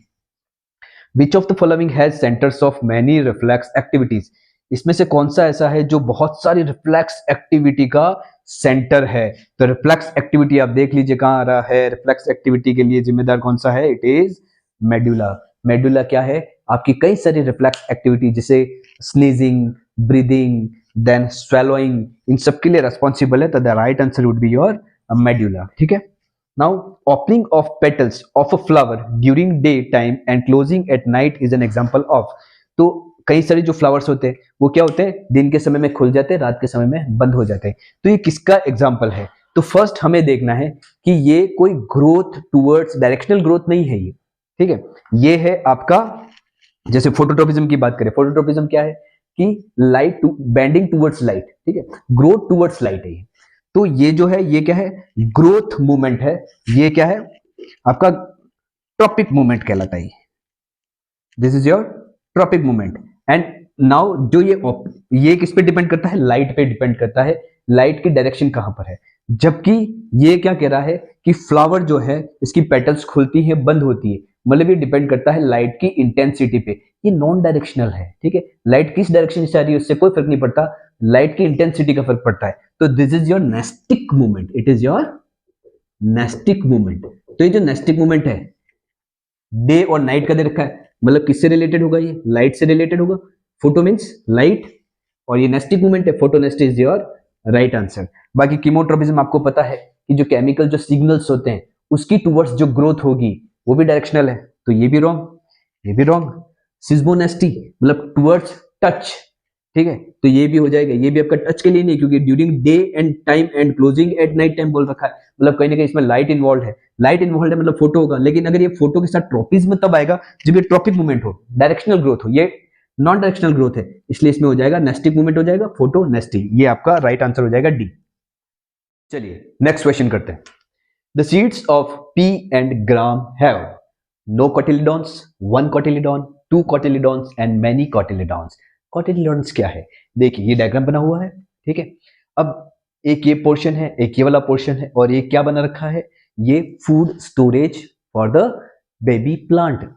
[SPEAKER 1] Which of the following has centres of many reflex activities, इसमें से कौन सा ऐसा है जो बहुत सारी रिफ्लेक्स एक्टिविटी का सेंटर है। तो रिफ्लेक्स एक्टिविटी आप देख लीजिए कहां आ रहा है, रिफ्लेक्स एक्टिविटी के लिए जिम्मेदार कौन सा है, इट इज मेडुला। मेडुला क्या है, आपकी कई सारी रिफ्लेक्स एक्टिविटी जैसे स्नीजिंग, ब्रीदिंग, देन स्वेलोइंग, इन सब के लिए रेस्पॉन्सिबल है। तो the right answer would be your medulla, ठीक है। Now opening of petals of a flower during day time and closing at night is an example of. तो कई सारे जो फ्लावर्स होते हैं वो क्या होते हैं, दिन के समय में खुल जाते हैं, रात के समय में बंद हो जाते हैं। तो ये किसका एग्जाम्पल है, तो फर्स्ट हमें देखना है कि ये कोई ग्रोथ टूवर्ड्स, डायरेक्शनल ग्रोथ नहीं है ये, ठीक है। ये है आपका, जैसे फोटोट्रोपिज्म की बात करें, फोटोट्रोपिज्म क्या है कि light to bending towards light, ठीक है, ग्रोथ टूवर्ड्स लाइट है ये। तो ये जो है ये क्या है, ग्रोथ मूवमेंट है, ये क्या है आपका ट्रॉपिक मूवमेंट कहलाता है, this is your tropic movement. And now जो ये किस पे डिपेंड करता है, लाइट पे डिपेंड करता है, लाइट की डायरेक्शन कहां पर है। जबकि ये क्या कह रहा है कि फ्लावर जो है इसकी पेटल्स खुलती है बंद होती है, मतलब ये डिपेंड करता है लाइट की इंटेंसिटी पे, ये नॉन डायरेक्शनल है, ठीक है। लाइट किस डायरेक्शन से आ रही है उससे कोई फर्क नहीं पड़ता, लाइट की इंटेंसिटी का फर्क पड़ता है। तो this is your nastic movement, it is your nastic movement. तो ये जो नेस्टिक मूवमेंट है डे और नाइट का दे रखा है, मतलब किससे रिलेटेड होगा, ये लाइट से रिलेटेड होगा। फोटो मींस लाइट, और ये नेस्टिक मूवमेंट है, photo nest is your right answer. बाकी कीमोट्रोपिज्म आपको पता है कि जो केमिकल जो सिग्नल्स होते हैं उसकी टुवर्ड्स जो ग्रोथ होगी वो भी डायरेक्शनल है, तो ये भी रॉन्ग, ये भी रॉन्ग। सिस्मोनेस्टी मतलब टुवर्ड्स टच, ठीक है, तो ये भी हो जाएगा, ये भी आपका टच के लिए नहीं, क्योंकि during day and time and closing at night time बोल रखा है, मतलब कहीं ना कहीं इसमें लाइट इन्वॉल्व है, लाइट इन्वॉल्व है मतलब फोटो होगा। लेकिन अगर ये फोटो के साथ ट्रॉपिज्म तब आएगा जब ये ट्रॉपिक मूवमेंट हो, डायरेक्शनल ग्रोथ हो, ये नॉन डायरेक्शनल ग्रोथ है, इसलिए इसमें हो जाएगा नेस्टिक मूवमेंट हो जाएगा, फोटो नेस्टी, ये आपका राइट आंसर हो जाएगा डी। चलिए नेक्स्ट क्वेश्चन करते हैं। The seeds of pea and gram have no cotyledons, one cotyledon, two cotyledons and many cotyledons. Cotyledons क्या है, देखिए ये डायग्राम बना हुआ है, ठीक है। अब एक ये पोर्शन है, एक ये वाला पोर्शन है, और ये क्या बना रखा है, ये food storage for the baby plant.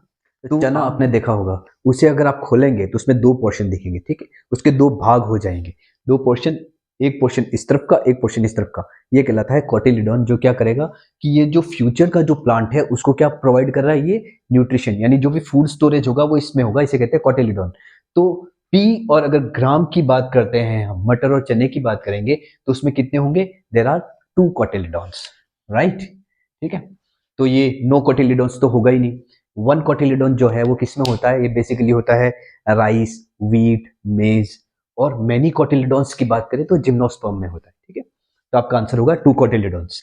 [SPEAKER 1] तो चना आपने देखा होगा, उसे अगर आप खोलेंगे तो उसमें दो पोर्शन दिखेंगे, ठीक है, उसके दो भाग हो जाएंगे, दो पोर्शन, एक पोर्शन इस तरफ का, एक पोर्शन इस तरफ का, ये कहलाता है कोटिलिडॉन, जो क्या करेगा कि ये जो फ्यूचर का जो प्लांट है उसको क्या प्रोवाइड कर रहा है, ये न्यूट्रिशन, यानी जो भी फूड स्टोरेज होगा वो इसमें होगा, इसे कहते हैं कोटिलिडॉन। तो पी और अगर ग्राम की बात करते हैं हम, मटर और चने की बात करेंगे तो उसमें कितने होंगे, देयर आर 2 कोटिलिडॉन्स, राइट। ठीक है, तो ये नो कोटिलिडॉन्स तो होगा ही नहीं। 1 कोटिलिडॉन जो है वो किसमें होता है, ये बेसिकली होता है राइस, व्हीट, मेज, और मैनी कोटिलिडॉन्स की बात करें तो जिम्नोस्पर्म में होता है। ठीक है, तो आपका आंसर होगा 2 cotyledons.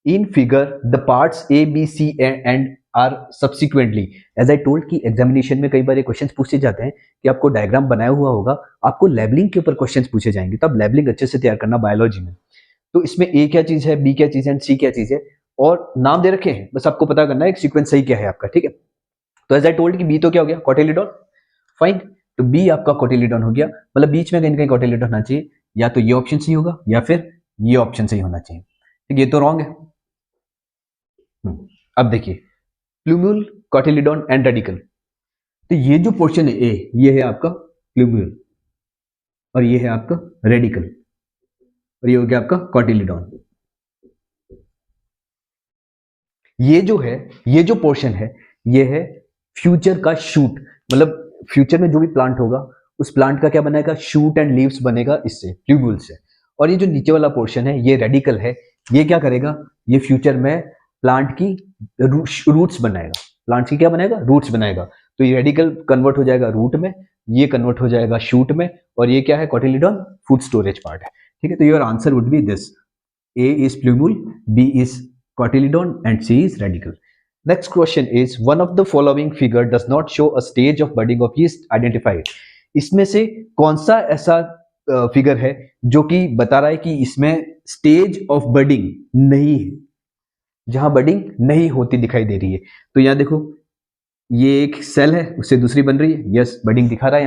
[SPEAKER 1] In figure the parts A B C and R subsequently, as I told कि एग्जामिनेशन में कई बार ये क्वेश्चंस पूछे जाते हैं कि आपको डायग्राम बनाया हुआ होगा, आपको लेबलिंग के ऊपर क्वेश्चंस पूछे जाएंगे, तो आप लेबलिंग अच्छे से तैयार करना बायोलॉजी में। तो इसमें ए क्या चीज है, बी क्या चीज है एंड सी क्या चीज है, और नाम दे रखे हैं, बस आपको पता करना है एक सीक्वेंस सही क्या है आपका। ठीक है, तो एज आई टोल्ड कि बी तो क्या हो गया, कोटिलिडॉन, फाइन। तो बी आपका कोटिलिडॉन हो गया, मतलब बीच में कहीं ना कहीं कोटिलिडॉन होना चाहिए, या तो ये ऑप्शन सही होगा या फिर ये ऑप्शन सही होना चाहिए। ठीक, ये तो रॉन्ग है। अब देखिए प्लूम्यूल, कोटिलिडॉन एंड रेडिकल, तो ये जो पोर्शन है ए, ये है आपका प्लूम्यूल और ये है आपका रेडिकल और ये हो गया आपका कोटिलिडॉन। ये जो है, ये जो पोर्शन है, ये है फ्यूचर का शूट, मतलब फ्यूचर में जो भी प्लांट होगा उस प्लांट का क्या बनेगा, शूट एंड लीव्स बनेगा इससे, ट्यूब्यूल से। और ये जो नीचे वाला पोर्शन है ये रेडिकल है, ये क्या करेगा, ये फ्यूचर में प्लांट की रूट्स बनाएगा, प्लांट की क्या बनाएगा, रूट्स बनाएगा। तो ये रेडिकल कन्वर्ट हो जाएगा रूट में, ये कन्वर्ट हो जाएगा शूट में, और ये क्या है, कोटिलिडॉन फूड स्टोरेज पार्ट है। ठीक है, तो your answer would be this, A is plumule, B is cotyledon and C is radical. Next question is, one of the following figure does not show a stage of budding of yeast, identify it. इसमें से कौन सा ऐसा figure है जो कि बता रहा है कि इसमें स्टेज ऑफ बडिंग नहीं है, जहां बडिंग नहीं होती दिखाई दे रही है। तो यहां देखो, ये एक सेल है, उससे दूसरी बन रही है, यस बडिंग दिखा रहा है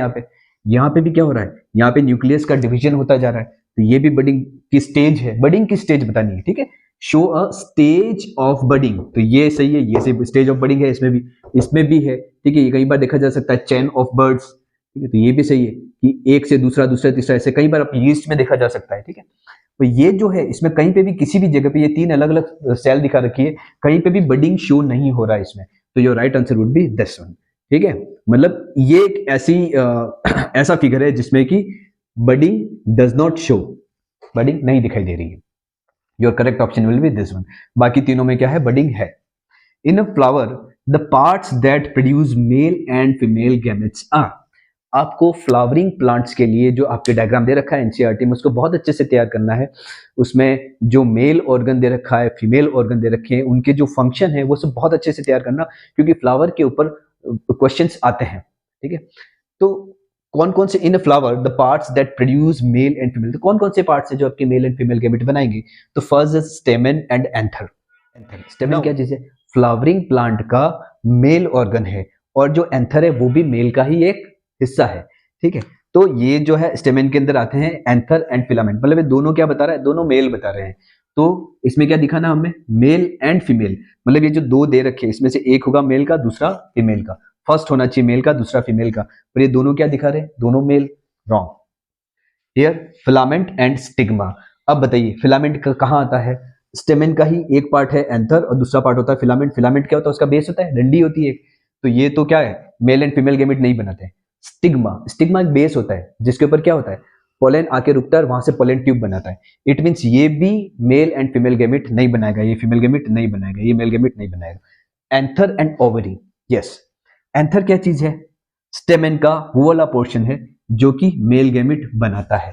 [SPEAKER 1] यहाँ पे भी क्या हो रहा है, यहाँ पे न्यूक्लियस का डिवीजन होता जा रहा है, तो ये भी बडिंग की स्टेज है, बडिंग की स्टेज बतानी है। ठीक है, show a stage of budding, तो ये सही है, ये स्टेज ऑफ बडिंग है, इसमें भी है। ठीक है, ये कई बार देखा जा सकता है चेन ऑफ बर्ड्स, ठीक है, तो ये भी सही है कि एक से दूसरा, दूसरा तीसरा, ऐसे कई बार यीस्ट में देखा जा सकता है। ठीक है, तो ये जो है इसमें कहीं पे भी किसी भी जगह पे ये 3 अलग अलग सेल दिखा रखी है, कहीं पे भी बडिंग शो नहीं हो रहा है इसमें, तो your right answer would be this one. ठीक है, मतलब ये एक ऐसी ऐसा फिगर है जिसमें कि budding does not show, budding नहीं दिखाई दे रही है। Your correct option will be this one. बाकी तीनों में क्या है, बडिंग है। In a flower the parts that produce male and female gametes are, आपको फ्लावरिंग प्लांट्स के लिए जो आपके डायग्राम दे रखा है एनसीईआरटी में, उसको बहुत अच्छे से तैयार करना है। उसमें जो मेल ऑर्गन दे रखा है, फीमेल ऑर्गन दे रखे हैं, उनके जो फंक्शन है वो सब बहुत अच्छे से तैयार करना, क्योंकि फ्लावर के ऊपर क्वेश्चंस आते हैं। ठीक है, तो कौन कौन से in flower the parts that produce male and female, तो कौन कौन से पार्ट्स है जो आपके मेल एंड फीमेल गैमेट बनाएंगे, तो फर्स्ट इज स्टेमन एंड एंथर। स्टेमन क्या चीज है, फ्लावरिंग प्लांट का मेल ऑर्गन है, और जो एंथर है वो भी मेल का ही एक हिस्सा है। ठीक है, तो ये जो है स्टेमन के अंदर आते हैं एंथर एंड फिलामेंट, मतलब ये दोनों क्या बता रहा है, दोनों मेल बता रहे हैं। तो इसमें क्या दिखाना हमें, मेल एंड फीमेल, मतलब ये जो 2 दे रखे इसमें से एक होगा मेल का, दूसरा फीमेल का, फर्स्ट होना चाहिए मेल का, दूसरा फीमेल का, पर ये दोनों क्या दिखा रहे हैं, दोनों male, wrong. Here filament and stigma. अब बताइए फिलामेंट का कहां आता है, स्टेमन का ही एक पार्ट है एंथर और दूसरा पार्ट होता है फिलामेंट। फिलामेंट क्या होता है, उसका बेस होता है, डंडी होती है, तो ये तो क्या है, मेल एंड फीमेल गैमेट नहीं बनाते। स्टिग्मा, स्टिग्मा एक बेस होता है जिसके ऊपर क्या होता है, पोलन आके रुकता है और वहां से पोलन ट्यूब बनाता है। इट मींस ये भी मेल एंड फीमेल गैमेट नहीं बनाएगा, ये फीमेल गैमेट नहीं बनाएगा, ये मेल गैमेट नहीं बनाएगा। Anther and ovary, yes, anther क्या चीज है, स्टेमन का वो वाला पोर्शन है जो कि मेल गैमेट बनाता है।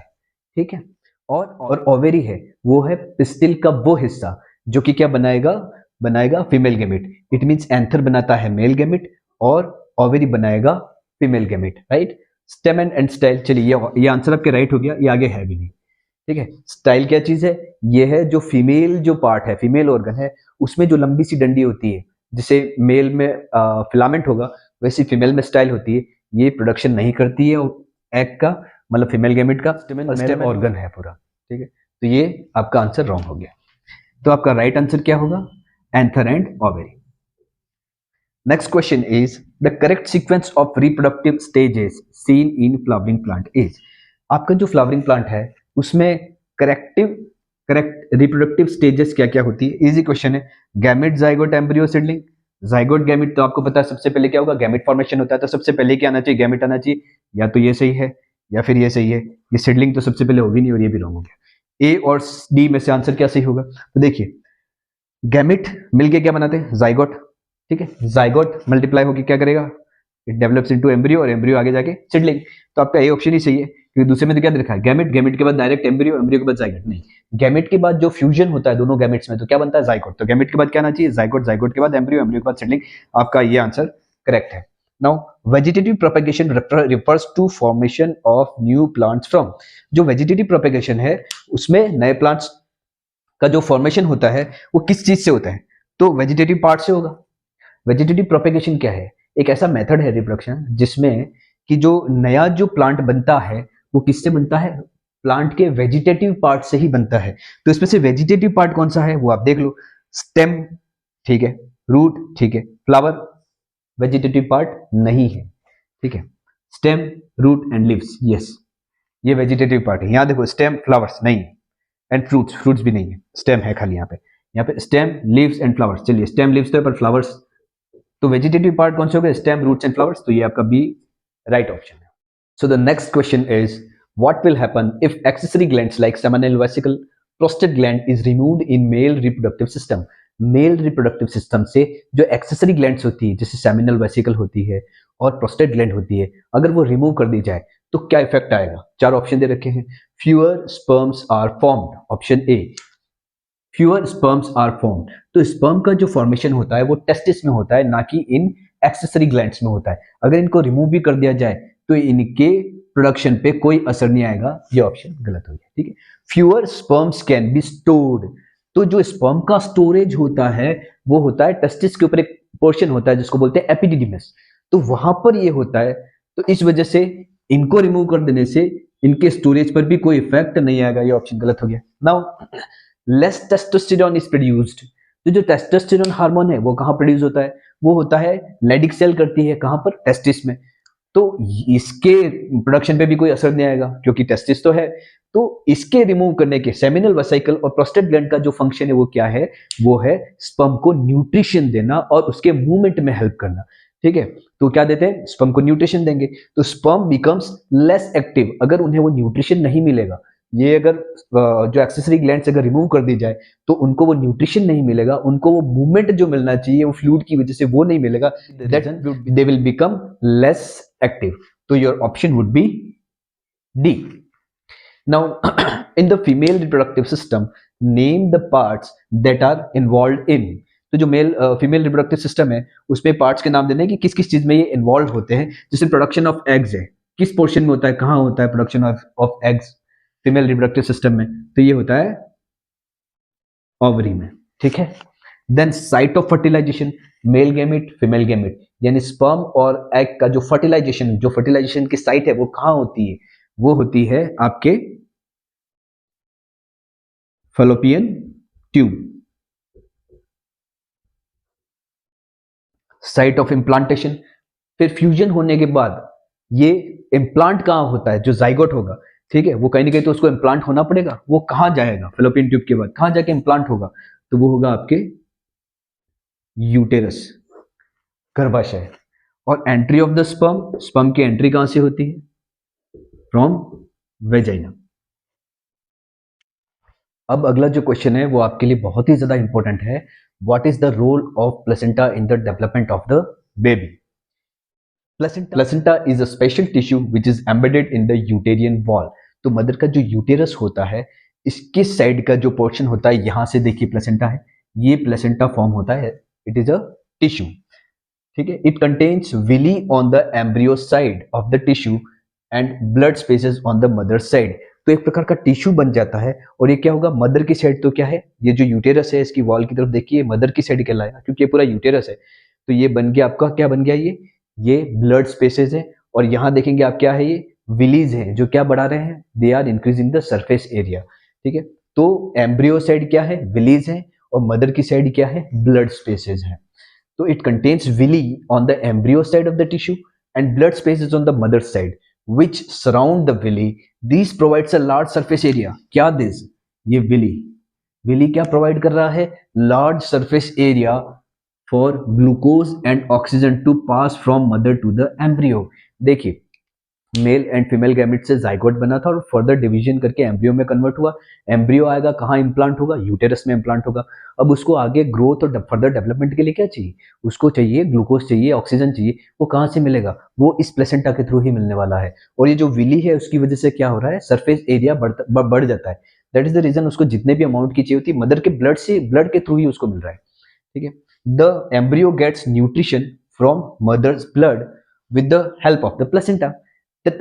[SPEAKER 1] ठीक है, और ओवेरी है, वो है पिस्टिल का वो हिस्सा जो कि क्या बनाएगा female gamete. It means anther बनाता है मेल गैमेट और ओवेरी बनाएगा female gamete, right. स्टेमन and style, चलिए ये आंसर आपके राइट हो गया, ये आगे है भी नहीं। ठीक है, स्टाइल क्या चीज है, ये है जो फीमेल जो पार्ट है, फीमेल ऑर्गन है, उसमें जो लंबी सी डंडी होती है, जिसे मेल में फिलामेंट होगा वैसी फीमेल में स्टाइल होती है, ये प्रोडक्शन नहीं करती है एग का, मतलब फीमेल गैमेट का, स्टेमन ऑर्गन है पूरा। ठीक है, तो ये आपका आंसर रॉन्ग हो गया। तो आपका राइट आंसर क्या होगा, anther and ovary. Next question is the correct sequence of reproductive stages seen in flowering plant is, आपका जो फ्लावरिंग प्लांट है उसमें करेक्ट रिप्रोडक्टिव स्टेजेस क्या क्या होती है? इजी क्वेश्चन है। Gamete, zygote, embryo, seedling. Zygote gamete तो आपको पता है सबसे पहले क्या होगा, गैमेट फॉर्मेशन होता है, तो सबसे पहले क्या आना चाहिए, गैमेट आना चाहिए। या तो ये सही है या फिर ये सही है। ये सीडलिंग तो सबसे पहले होगी नहीं और ये भी रॉन्ग हो गया। ए और डी में से आंसर क्या सही होगा? तो देखिए गैमेट मिलके क्या बनाते हैं, जाइगोट। ठीक है, जाइगोट मल्टीप्लाई होकर क्या करेगा, इट डेवलप्स इनटू एम्ब्रियो और एम्ब्रियो आगे जाके सीडलिंग। तो आपका ए ऑप्शन ही सही है, क्योंकि दूसरे में तो क्या लिखा है, गैमेट, गैमेट के बाद डायरेक्ट एम्ब्रियो, एम्ब्रियो के बाद जाइगोट। नहीं, गैमेट के बाद जो फ्यूजन होता है दोनों गैमेट्स में तो क्या बनता है, जाइगोट। तो गैमेट के बाद क्या आना चाहिए, जाइगोट, जाइगोट के बाद एम्ब्रियो, एम्ब्रियो के बाद सीडलिंग। आपका ये आंसर करेक्ट है। Now vegetative propagation refers to formation of new plants from. जो वेजिटेटिव प्रोपेगेशन है उसमें नए प्लांट्स का जो फॉर्मेशन होता है वो किस चीज से होता है, तो वेजिटेटिव पार्ट से होगा। वेजिटेटिव प्रोपेगेशन क्या है, एक ऐसा मेथड है रिप्रोडक्शन जिसमें कि जो नया जो प्लांट बनता है वो किससे बनता है, प्लांट के वेजिटेटिव पार्ट से ही बनता है। तो इसमें से वेजिटेटिव पार्ट कौन सा है वो आप देख लो, स्टेम, ठीक है, रूट, ठीक है, फ्लावर वेजिटेटिव पार्ट नहीं है। ठीक है, stem, root and leaves, yes ये वेजिटेटिव पार्ट है। यहां देखो स्टेम, फ्लावर्स नहीं है, एंड फ्रूट्स, फ्रूट्स भी नहीं है, स्टेम है खाली। यहाँ पे स्टेम, लीव्स एंड फ्लावर्स। चलिए स्टेम, लीव्स तो है पर फ्लावर्स, तो वेजिटेटिव पार्ट कौन से हो गए, स्टेम, रूट्स एंड फ्लावर्स। तो ये आपका बी राइट ऑप्शन है। So the next question is what will happen if accessory glands like seminal vesicle, prostate gland is removed in male reproductive system. Male reproductive system से जो accessory glands होती है जैसे seminal vesicle होती है और prostate gland होती है, अगर वो रिमूव कर दी जाए तो क्या इफेक्ट आएगा? चार ऑप्शन दे रखे हैं। Fewer sperms are formed, option A, fewer sperms are formed. तो स्पर्म का जो फॉर्मेशन होता है वो टेस्टिस में होता है, ना कि इन एक्सेसरी ग्लैंड्स में होता है। अगर इनको रिमूव भी कर दिया जाए तो इनके प्रोडक्शन पे कोई असर नहीं आएगा। ये ऑप्शन गलत हो गया। ठीक है, fewer sperms can be stored. तो जो स्पर्म का स्टोरेज होता है वो होता है टेस्टिस के ऊपर, एक पोर्शन होता है जिसको बोलते हैं एपिडिडिमस, तो वहां पर ये होता है। तो इस वजह से इनको रिमूव कर देने से इनके स्टोरेज पर भी कोई इफेक्ट नहीं आएगा। ये ऑप्शन गलत हो गया। Now less testosterone is produced. तो जो टेस्टोस्टेरोन हार्मोन है वो कहां प्रोड्यूस होता है, वो होता है लेडिक सेल करती है, कहां पर, टेस्टिस में। तो इसके प्रोडक्शन पे भी कोई असर नहीं आएगा क्योंकि टेस्टिस तो है। तो इसके रिमूव करने के सेमिनल वेसिकल और प्रोस्टेट ग्लैंड का जो फंक्शन है वो क्या है, वो है स्पर्म को न्यूट्रिशन देना और उसके मूवमेंट में हेल्प करना। ठीक है, तो क्या देते हैं, स्पर्म को न्यूट्रिशन देंगे तो स्पर्म बिकम्स लेस एक्टिव। अगर उन्हें वो न्यूट्रिशन नहीं मिलेगा, ये अगर जो एक्सेसरी ग्लैंड्स अगर रिमूव कर दी जाए तो उनको वो न्यूट्रिशन नहीं मिलेगा, उनको वो मूवमेंट जो मिलना चाहिए वो फ्लूइड की वजह से वो नहीं मिलेगा, that they will become less active. तो your option would be D. Now in the female reproductive system name the parts that are involve in. तो जो मेल फीमेल रिप्रोडक्टिव सिस्टम है उसमें पार्ट्स के नाम देने कि किस किस चीज में ये इन्वॉल्व होते हैं। जैसे प्रोडक्शन ऑफ एग्स है, किस पोर्शन में होता है, कहां होता है production of eggs female reproductive system में, तो ये होता है ओवरी में। ठीक है, then site of fertilization, male gamete, female gamete, यानी स्पर्म और एग का जो फर्टिलाइजेशन की साइट है वो कहां होती है, वो होती है आपके fallopian tube. Site of implantation, फिर फ्यूजन होने के बाद ये इम्प्लांट कहां होता है, जो जाइगोट होगा, ठीक है, वो कहीं ना कहीं तो उसको इम्प्लांट होना पड़ेगा, वो कहां जाएगा, फैलोपियन ट्यूब के बाद कहां जाके इम्प्लांट होगा, तो वो होगा आपके यूटेरस, गर्भाशय। और entry of the sperm, sperm की एंट्री कहां से होती है, फ्रॉम वेजाइना। अब अगला जो क्वेश्चन है वो आपके लिए बहुत ही ज्यादा इंपॉर्टेंट है, what is the role of placenta in the development of the baby. Placenta is a special tissue which is embedded in the uterian wall. तो मदर का जो यूटेरस होता है इसके साइड का जो पोर्शन होता है, यहां से देखिए प्लेसेंटा है, ये प्लेसेंटा फॉर्म होता है, इट इज अ टिश्यू। ठीक है, it contains villi on the embryo side of the tissue and blood spaces on the mother side. तो एक प्रकार का टिश्यू बन जाता है और ये क्या होगा, मदर की साइड तो क्या है, ये जो यूटेरस है इसकी वॉल की तरफ देखिए मदर की साइड कहलाएगा क्योंकि ये पूरा यूटेरस है। तो ये बन गया आपका, क्या बन गया, ये ब्लड स्पेसेस है। और यहां देखेंगे आप क्या है, ये विलीज है जो क्या बढ़ा रहे हैं, they are increasing the surface area. ठीक है, तो एम्ब्रियो साइड क्या है, विलीज है, और मदर की साइड क्या है, ब्लड स्पेसेस है। तो it contains villi on the embryo side of the tissue and blood spaces on the mother side, which surround the villi. These provides a large surface area. क्या this? ये villi क्या provide कर रहा है? Large surface area for glucose and oxygen to pass from mother to the embryo. देखिए, male and female gamete से zygote बना था और फर्दर डिवीजन करके एम्ब्रियो में कन्वर्ट हुआ. एम्ब्रियो आएगा कहाँ इम्प्लांट होगा? यूटेरस में इम्प्लांट होगा. अब उसको आगे ग्रोथ और फर्दर डेवलपमेंट के लिए क्या चाहिए? उसको चाहिए ग्लूकोज, चाहिए ऑक्सीजन चाहिए. वो कहाँ से मिलेगा? वो इस प्लेसेंटा के थ्रू ही मिलने वाला है. और ये जो विली है उसकी वजह से क्या हो रहा है? सरफेस एरिया बढ़ जाता है. दैट इज द रीजन उसको जितने भी अमाउंट की चाहिए होती है मदर के ब्लड के थ्रू ही उसको मिल रहा है. ठीक है. The embryo gets nutrition from mother's blood with the help of the placenta.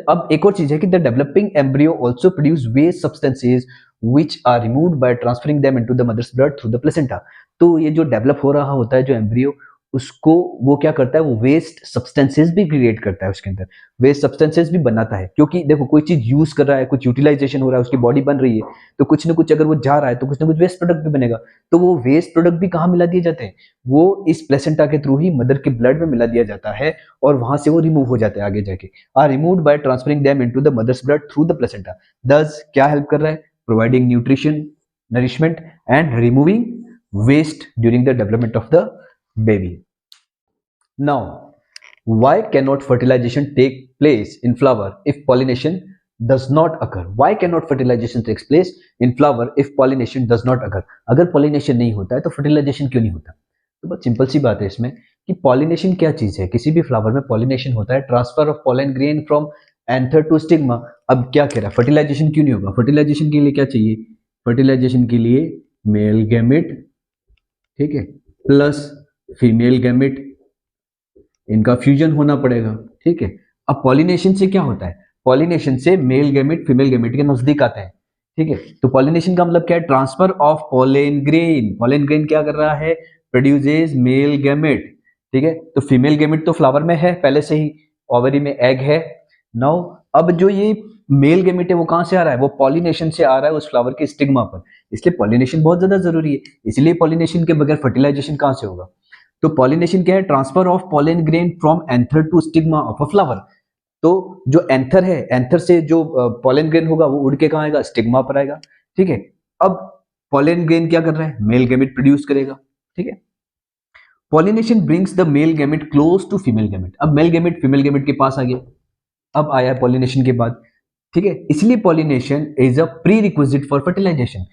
[SPEAKER 1] अब एक और चीज है कि the developing embryo also produce waste substances which are removed by transferring them into the mother's blood through the placenta. तो ये जो develop हो रहा होता है जो एम्ब्रियो, उसको वो क्या करता है? वो वेस्ट सब्सटेंसेस भी क्रिएट करता है, उसके अंदर वेस्ट सब्सटेंसेस भी बनाता है. क्योंकि देखो, कोई चीज यूज कर रहा है, कुछ यूटिलाइजेशन हो रहा है, उसकी बॉडी बन रही है, तो कुछ ना कुछ अगर वो जा रहा है तो कुछ ना कुछ वेस्ट प्रोडक्ट भी बनेगा. तो वो वेस्ट प्रोडक्ट भी कहाँ मिला दिए जाते हैं? वो इस प्लेसेंटा के थ्रू ही मदर के ब्लड में मिला दिया जाता है और वहां से वो रिमूव हो जाते हैं आगे जाके. Are removed by transferring them into the mother's blood through the placenta. This क्या हेल्प कर रहा है? Providing nutrition, nourishment and removing waste during the development of the baby. Now, why cannot fertilization take place in flower if pollination does not occur? Why cannot fertilization takes place in flower if pollination does not occur? अगर pollination नहीं होता है तो fertilization क्यों नहीं होता? तो बहुत सिंपल सी बात है इसमें कि pollination क्या चीज है? किसी भी फ्लावर में pollination होता है, transfer of pollen grain from anther to stigma. अब क्या कह रहा है? फर्टिलाइजेशन क्यों नहीं होगा? फर्टिलाइजेशन के लिए क्या चाहिए? फर्टिलाइजेशन के लिए मेल गैमेट, ठीक है, प्लस फीमेल गैमेट, इनका फ्यूजन होना पड़ेगा. ठीक है. अब पॉलिनेशन से क्या होता है? पॉलिनेशन से मेल गैमेट फीमेल गैमेट के नजदीक आते हैं. ठीक है. तो पॉलिनेशन का मतलब क्या है? Transfer of pollen grain. Pollen grain क्या कर रहा है? Produces male gamete. ठीक है. तो फीमेल गैमेट तो फ्लावर में है पहले से ही, ओवरी में एग है. नाउ अब जो ये मेल गैमेट है वो कहां से आ रहा है? वो पॉलिनेशन से आ रहा है उस फ्लावर के स्टिग्मा पर. इसलिए पॉलिनेशन बहुत ज्यादा जरूरी है. इसलिए पॉलिनेशन के बगैर फर्टिलाइजेशन कहां से होगा? तो पॉलिनेशन क्या है? Transfer of pollen grain from anther to stigma of a flower. तो जो एंथर है, एंथर से जो पोलन ग्रेन होगा वो उड़ के कहां आएगा? स्टिग्मा पर आएगा. ठीक है. अब पोलन ग्रेन क्या कर रहा है? मेल गैमेट प्रोड्यूस करेगा. ठीक है. Pollination brings the male gamete close to female gamete. अब मेल गैमेट फीमेल गैमेट के पास आ गया. अब आया पॉलिनेशन के बाद. ठीक है. इसलिए pollination is a prerequisite for fertilization.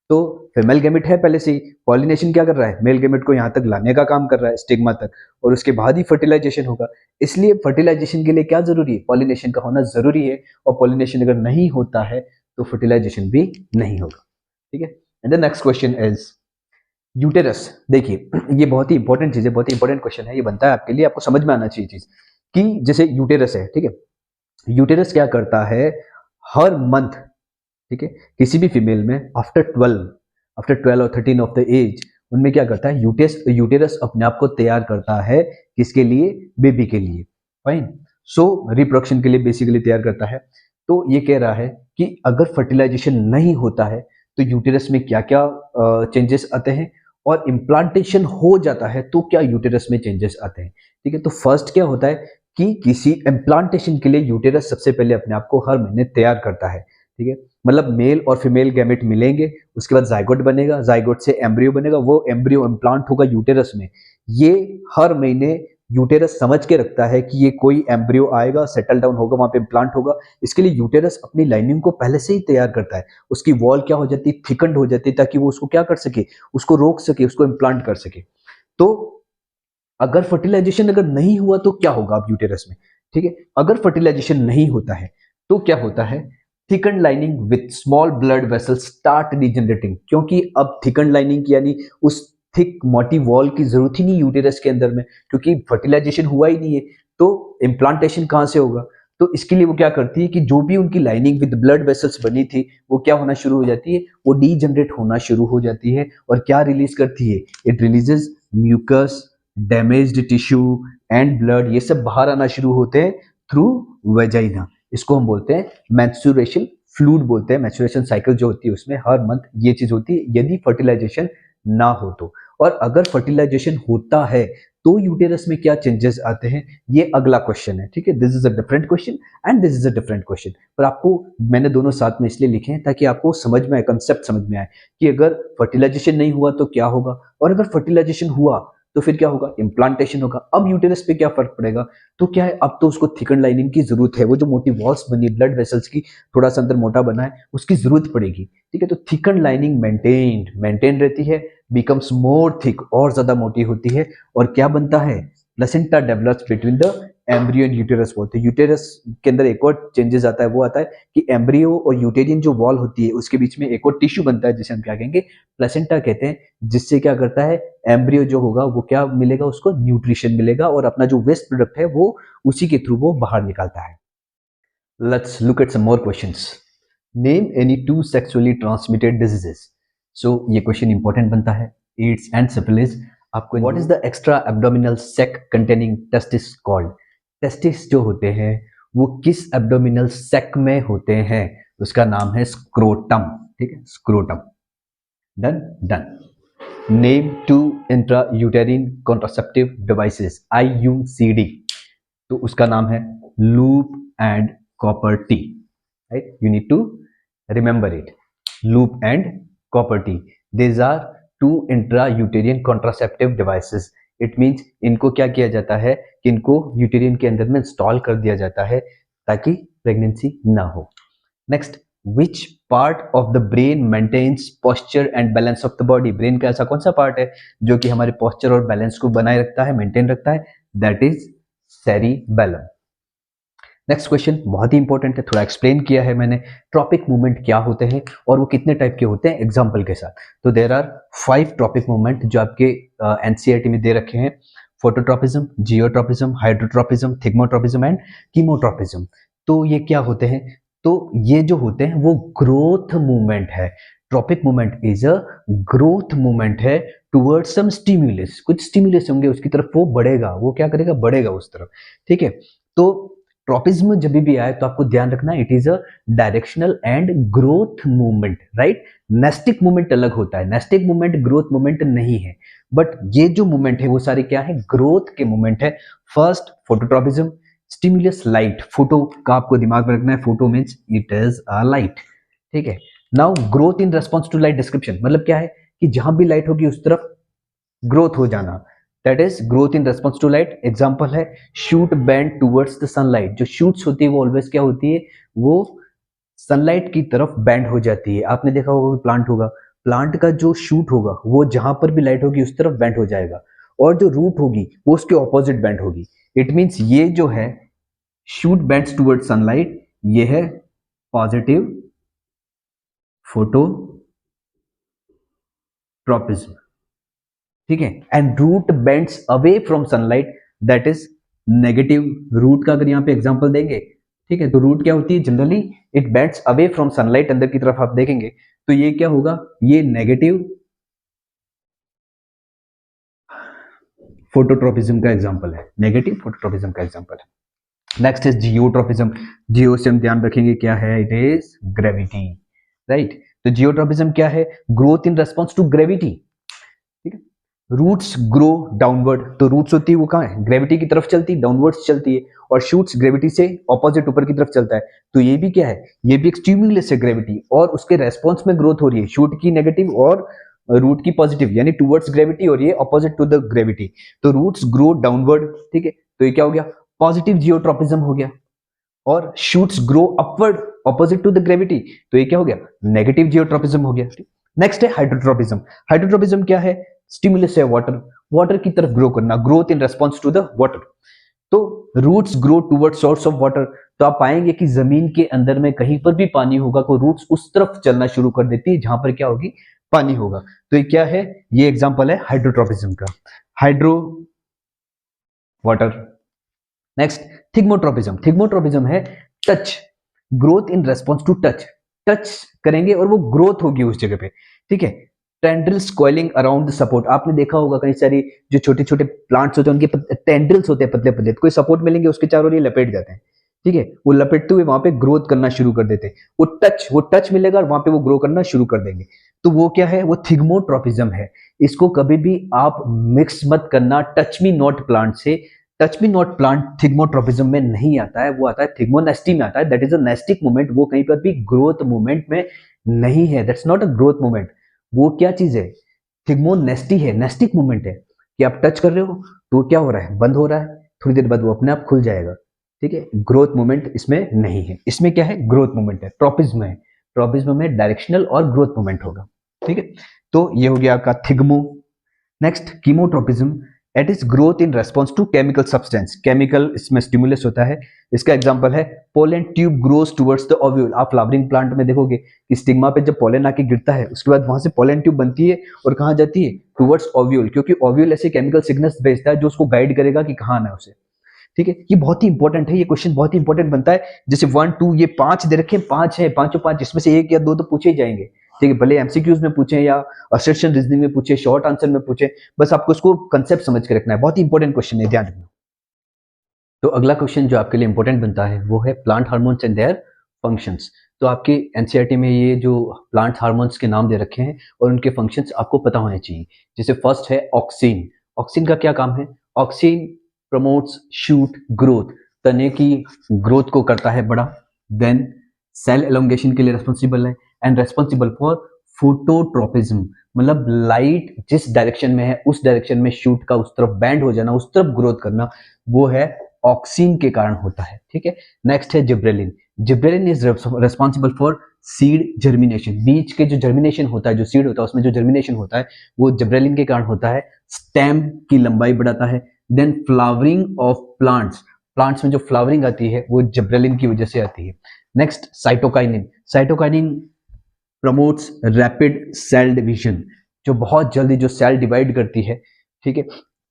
[SPEAKER 1] तो फीमेल गैमेट है पहले से ही, पॉलिनेशन क्या कर रहा है? मेल गैमेट को यहां तक लाने का काम कर रहा है, स्टिग्मा तक, और उसके बाद ही फर्टिलाइजेशन होगा. इसलिए फर्टिलाइजेशन के लिए क्या जरूरी है? पॉलिनेशन का होना जरूरी है. और पॉलिनेशन अगर नहीं होता है तो फर्टिलाइजेशन भी नहीं होगा. ठीक है. And the next question is uterus. देखिए, ये बहुत ही इंपॉर्टेंट चीज है, बहुत ही इंपॉर्टेंट क्वेश्चन है. ये बनता है आपके लिए, आपको समझ में आना चाहिए चीज कि जैसे यूटेरस है, ठीक है, यूटेरस क्या करता है? हर मंथ, ठीक है, किसी भी फीमेल में आफ्टर 12 और 13 ऑफ द एज, उनमें क्या करता है? यूटेरस अपने आप को तैयार करता है. किसके लिए? बेबी के लिए. फाइन. सो रिप्रोडक्शन के लिए बेसिकली तैयार करता है. तो ये कह रहा है कि अगर फर्टिलाइजेशन नहीं होता है तो यूटेरस में क्या क्या चेंजेस आते हैं, और इम्प्लांटेशन हो जाता है तो क्या यूटेरस में चेंजेस आते हैं. ठीक है. तो फर्स्ट क्या होता है कि किसी इम्प्लांटेशन के लिए यूटेरस सबसे पहले अपने आप को हर महीने तैयार करता है. ठीक है. मतलब मेल और फीमेल गैमेट मिलेंगे, उसके बाद जाइगोट बनेगा, जाइगोट से एम्ब्रियो बनेगा, वो एम्ब्रियो इम्प्लांट होगा यूटेरस में. ये हर महीने यूटेरस समझ के रखता है कि ये कोई एम्ब्रियो आएगा, सेटल डाउन होगा, वहां पे इम्प्लांट होगा. इसके लिए यूटेरस अपनी लाइनिंग को पहले से ही तैयार करता है. उसकी वॉल क्या हो जाती है? थिकंड हो जाती है, ताकि वो उसको क्या कर सके? उसको रोक सके, उसको इम्प्लांट कर सके. तो अगर फर्टिलाइजेशन अगर नहीं हुआ तो क्या होगा अब यूटेरस में? ठीक है. अगर फर्टिलाइजेशन नहीं होता है तो क्या होता है? Thickened lining with small blood vessel start degenerating. क्योंकि अब थिकंड लाइनिंग की यानी उस थिक मोटी वॉल की जरूरत ही नहीं यूटेरस के अंदर में, क्योंकि फर्टिलाइजेशन हुआ ही नहीं है. तो इम्प्लांटेशन कहां से होगा? तो इसके लिए वो क्या करती है कि जो भी उनकी लाइनिंग विद ब्लड वेसल्स बनी थी वो क्या होना शुरू हो जाती है? वो डीजनरेट होना शुरू हो जाती है. और क्या रिलीज करती है? It releases mucus, damaged tissue and blood. ये सब बाहर आना शुरू होते हैं थ्रू वेजाइना. इसको हम बोलते हैं मेंस्ट्रुएशन फ्लूइड बोलते हैं. मेंस्ट्रुएशन साइकिल जो होती है उसमें हर मंथ ये चीज होती है, यदि फर्टिलाइजेशन ना हो तो. और अगर फर्टिलाइजेशन होता है तो यूटेरस में क्या चेंजेस आते हैं, ये अगला क्वेश्चन है, ठीक है। This is a different question and this is a different question, पर आपको मैंने दोनों साथ में इसलिए लिखे हैं ताकि आपको समझ में आए, कंसेप्ट समझ में आए कि अगर फर्टिलाइजेशन नहीं हुआ तो क्या होगा, और अगर फर्टिलाइजेशन हुआ तो फिर क्या होगा, इम्प्लांटेशन होगा। अब यूटेरस पे क्या फर्क पड़ेगा, तो क्या है, अब तो उसको थिकन लाइनिंग की जरूरत है, वो जो मोटी वॉल्स बनी ब्लड वेसल्स की, थोड़ा सा अंदर मोटा बना है, उसकी जरूरत पड़ेगी, ठीक है। तो थिकन लाइनिंग मेंटेन रहती है, बिकम्स मोर थिक, और ज्यादा मोटी होती है, और क्या बनता है, placenta develops between the embryo and uterus wall. तो यूटेरस के अंदर एक और चेंजेस आता है, वो आता है कि एम्ब्रियो और यूटेरियन जो वॉल होती है उसके बीच में एक और टिश्यू बनता है जिसे हम क्या कहेंगे, प्लेसेंटा कहते हैं, जिससे क्या करता है, एम्ब्रियो जो होगा वो क्या मिलेगा, उसको न्यूट्रिशन मिलेगा, और अपना जो वेस्ट प्रोडक्ट है वो उसी के थ्रू वो बाहर निकालता है। Let's look at some more questions. Name any two sexually transmitted diseases. So ये क्वेश्चन इंपॉर्टेंट बनता है, एड्स एंड सिफिलिस। आपको what is the extra abdominal sac containing testis called. Testis जो होते हैं वो किस एब्डोमिनल सैक में होते हैं, उसका नाम है स्क्रोटम, ठीक है, scrotum. Done done. Name two intra uterine contraceptive devices, IUCD, तो उसका नाम है loop and copper T, right, you need to remember it, loop and copper T, these are two intra uterine contraceptive devices. It means इनको क्या किया जाता है कि इनको यूटेरियन के अंदर में इंस्टॉल कर दिया जाता है ताकि प्रेगनेंसी ना हो। Next, which part of the brain maintains posture and balance of the body. Brain का ऐसा कौन सा पार्ट है जो कि हमारे पोस्चर और बैलेंस को बनाए रखता है, मेंटेन रखता है, that is cerebellum. Next question बहुत ही इंपॉर्टेंट है, थोड़ा एक्सप्लेन किया है मैंने, ट्रॉपिक मूवमेंट क्या होते हैं और वो कितने टाइप के होते हैं एग्जांपल के साथ। तो देयर आर 5 ट्रॉपिक मूवमेंट जो आपके एनसीईआरटी में दे रखे हैं, phototropism, geotropism, hydrotropism, thigmotropism and chemotropism. तो ये क्या होते हैं, तो ये जो होते हैं वो ग्रोथ मूवमेंट है। Tropic movement is a growth movement है टुवर्ड्स सम स्टिमुलस, कुछ स्टिमुलस होंगे उसकी तरफ वो बढ़ेगा, वो क्या करेगा, बढ़ेगा उस तरफ, ठीक है। तो ट्रॉपिज्म जब भी आए तो आपको ध्यान रखना, it is a directional and growth movement, right. Nastic movement अलग होता है, नेस्टिक मूवमेंट ग्रोथ मूवमेंट नहीं है, बट ये जो मूवमेंट है वो सारे क्या है, ग्रोथ के मूवमेंट है। First phototropism, stimulus light, photo का आपको दिमाग में रखना है, photo means it is a light, ठीक है। Now growth in response to light description, मतलब क्या है कि जहां भी लाइट होगी उस तरफ ग्रोथ हो जाना, that is growth in response to light. Example है shoot bend towards the sunlight, जो शूट्स होती है वो ऑलवेज क्या होती है, वो सनलाइट की तरफ बेंड हो जाती है। आपने देखा होगा प्लांट होगा, प्लांट का जो शूट होगा वो जहां पर भी लाइट होगी उस तरफ बेंड हो जाएगा, और जो रूट होगी वो उसके ऑपोजिट बेंड होगी। इट मीन्स ये जो है शूट बेंड्स टुवर्ड्स सनलाइट, ये है पॉजिटिव फोटोट्रॉपिज्म, ठीक है। And root bends away from sunlight, that is negative. Root का अगर यहाँ पे एग्जांपल देंगे, ठीक है, तो रूट क्या होती है, generally it bends away from sunlight, अंदर की तरफ आप देखेंगे तो ये क्या होगा, ये नेगेटिव फोटोट्रॉपिज्म का एग्जांपल है, नेगेटिव फोटोट्रॉपिज्म का एग्जांपल है। Next is geotropism. जियो से हम ध्यान रखेंगे क्या है, इट इज ग्रेविटी, राइट। तो जियोट्रॉपिज्म क्या है, growth in response to gravity, ठीक है। रूट्स ग्रो डाउनवर्ड, तो रूट्स होती है वो कहाँ है, ग्रेविटी की तरफ चलती है, डाउनवर्ड्स चलती है, और शूट्स ग्रेविटी से ऑपोजिट ऊपर की तरफ चलता है। तो ये भी क्या है, ये भी एक स्टिमुलस है ग्रेविटी, और उसके रेस्पॉन्स में ग्रोथ हो रही है, शूट की नेगेटिव और रूट की पॉजिटिव, यानी टुवर्ड्स ग्रेविटी, और ये ऑपोजिट टू द ग्रेविटी। तो रूट्स ग्रो डाउनवर्ड, ठीक है, तो ये क्या हो गया, पॉजिटिव जियोट्रॉपिज्म हो गया। और shoots grow upward opposite to the gravity, तो ये क्या हो गया, नेगेटिव जियोट्रॉपिज्म हो गया। नेक्स्ट है हाइड्रोट्रॉपिज्म। हाइड्रोट्रॉपिज्म क्या है, स्टिमुलस है वाटर, वाटर की तरफ ग्रो करना, growth in response to the water. तो roots grow toward source of water, तो आप पाएंगे कि जमीन के अंदर में कहीं पर भी पानी होगा तो रूट्स उस तरफ चलना शुरू कर देती है जहां पर क्या होगी, पानी होगा। तो ये क्या है, ये एग्जांपल है हाइड्रोट्रॉपिज्म का, hydro water. Next thigmotropism. Thigmotropism है touch, growth in response to touch, touch करेंगे और वो ग्रोथ होगी उस जगह पे, ठीक है। Tendrils coiling around the support, आपने देखा होगा कई सारी जो छोटे छोटे प्लांट्स होते हैं उनके टेंड्रिल्स होते हैं पतले पतले, कोई सपोर्ट मिलेंगे उसके चारों ओर ये लपेट जाते हैं, ठीक है, वो लपेटते हुए वहां पे ग्रोथ करना शुरू कर देते हैं। वो टच मिलेगा और वहां पे वो ग्रो करना शुरू कर देंगे। तो वो क्या है, वो थिग्मोट्रोपिज्म है। इसको कभी भी आप मिक्स मत करना टच मी नॉट प्लांट से। Touch me not plant thigmotropism में नहीं आता है, वो आता है थिग्मोनेस्टी में आता है। That is a nastic movement, वो कहीं पर भी ग्रोथ मूवमेंट में नहीं है। That's not a growth movement. वो क्या चीज है, थिग्मोनेस्टी है, नेस्टिक मूवमेंट है कि आप टच कर रहे हो तो क्या हो रहा है, बंद हो रहा है, थोड़ी देर बाद वो अपने आप खुल जाएगा। ठीक है, ग्रोथ मूवमेंट इसमें नहीं है। इसमें क्या है, ग्रोथ मूवमेंट है, ट्रोपिज्म है। ट्रोपिज्म में डायरेक्शनल और ग्रोथ मूवमेंट होगा। ठीक है, तो ये हो गया आपका thigmo. Next chemotropism, it is growth in response to chemical substance. Chemical इसमें स्टिमुलस होता है। इसका एग्जांपल है pollen tube grows towards the ovule. आप फ्लावरिंग प्लांट में देखोगे कि स्टिग्मा पे जब पोलन आके गिरता है उसके बाद वहां से पोलन ट्यूब बनती है और कहाँ जाती है, टुवर्ड्स ओव्यूल, क्योंकि ओव्यूल ऐसे केमिकल सिग्नल्स भेजता है जो उसको गाइड करेगा कि कहाँ आना है उसे। ठीक है, ये बहुत ही इंपॉर्टेंट है, ये क्वेश्चन बहुत ही इंपॉर्टेंट बनता है। जैसे 1 2 ये 5 दे रखे हैं, 5 है, पांचों 5, इसमें से एक या दो तो पूछे ही जाएंगे। ठीक है, भले एमसीक्यूज में पूछे या असर्शन रीजनिंग में पूछे, शॉर्ट आंसर में पूछे, बस आपको इसको कंसेप्ट समझ के रखना है। बहुत ही इंपॉर्टेंट क्वेश्चन है, ध्यान रखना। तो अगला क्वेश्चन जो आपके लिए इंपॉर्टेंट बनता है वो है plant hormones and their functions. तो आपके एनसीईआरटी में ये जो प्लांट हार्मोन्स के नाम दे रखे हैं और उनके फंक्शंस आपको पता होने चाहिए। जैसे फर्स्ट है ऑक्सिन। ऑक्सिन का क्या काम है, ऑक्सिन प्रमोट्स शूट ग्रोथ, तने की ग्रोथ को करता है बड़ा। देन सेल एलोंगेशन के लिए रिस्पॉन्सिबल है एंड रिस्पॉन्सिबल फॉर फोटोट्रोपिज्म, मतलब लाइट जिस डायरेक्शन में है उस डायरेक्शन में शूट का उस तरफ बैंड हो जाना, उस तरफ ग्रोथ करना, वो है ऑक्सिन के कारण होता है। ठीक है, नेक्स्ट है gibberellin. Gibberellin is responsible for seed germination. बीज के जो जर्मिनेशन होता है, जो सीड होता है उसमें जो जर्मिनेशन होता है वो जिब्रेलिन के कारण होता है। स्टेम की लंबाई बढ़ाता है। Then flowering of plants, plants में जो फ्लावरिंग आती है वो जिब्रेलिन की वजह से आती है। Next cytokinin. Cytokinin promotes rapid cell division, जो बहुत जल्दी जो सेल डिवाइड करती है। ठीक है,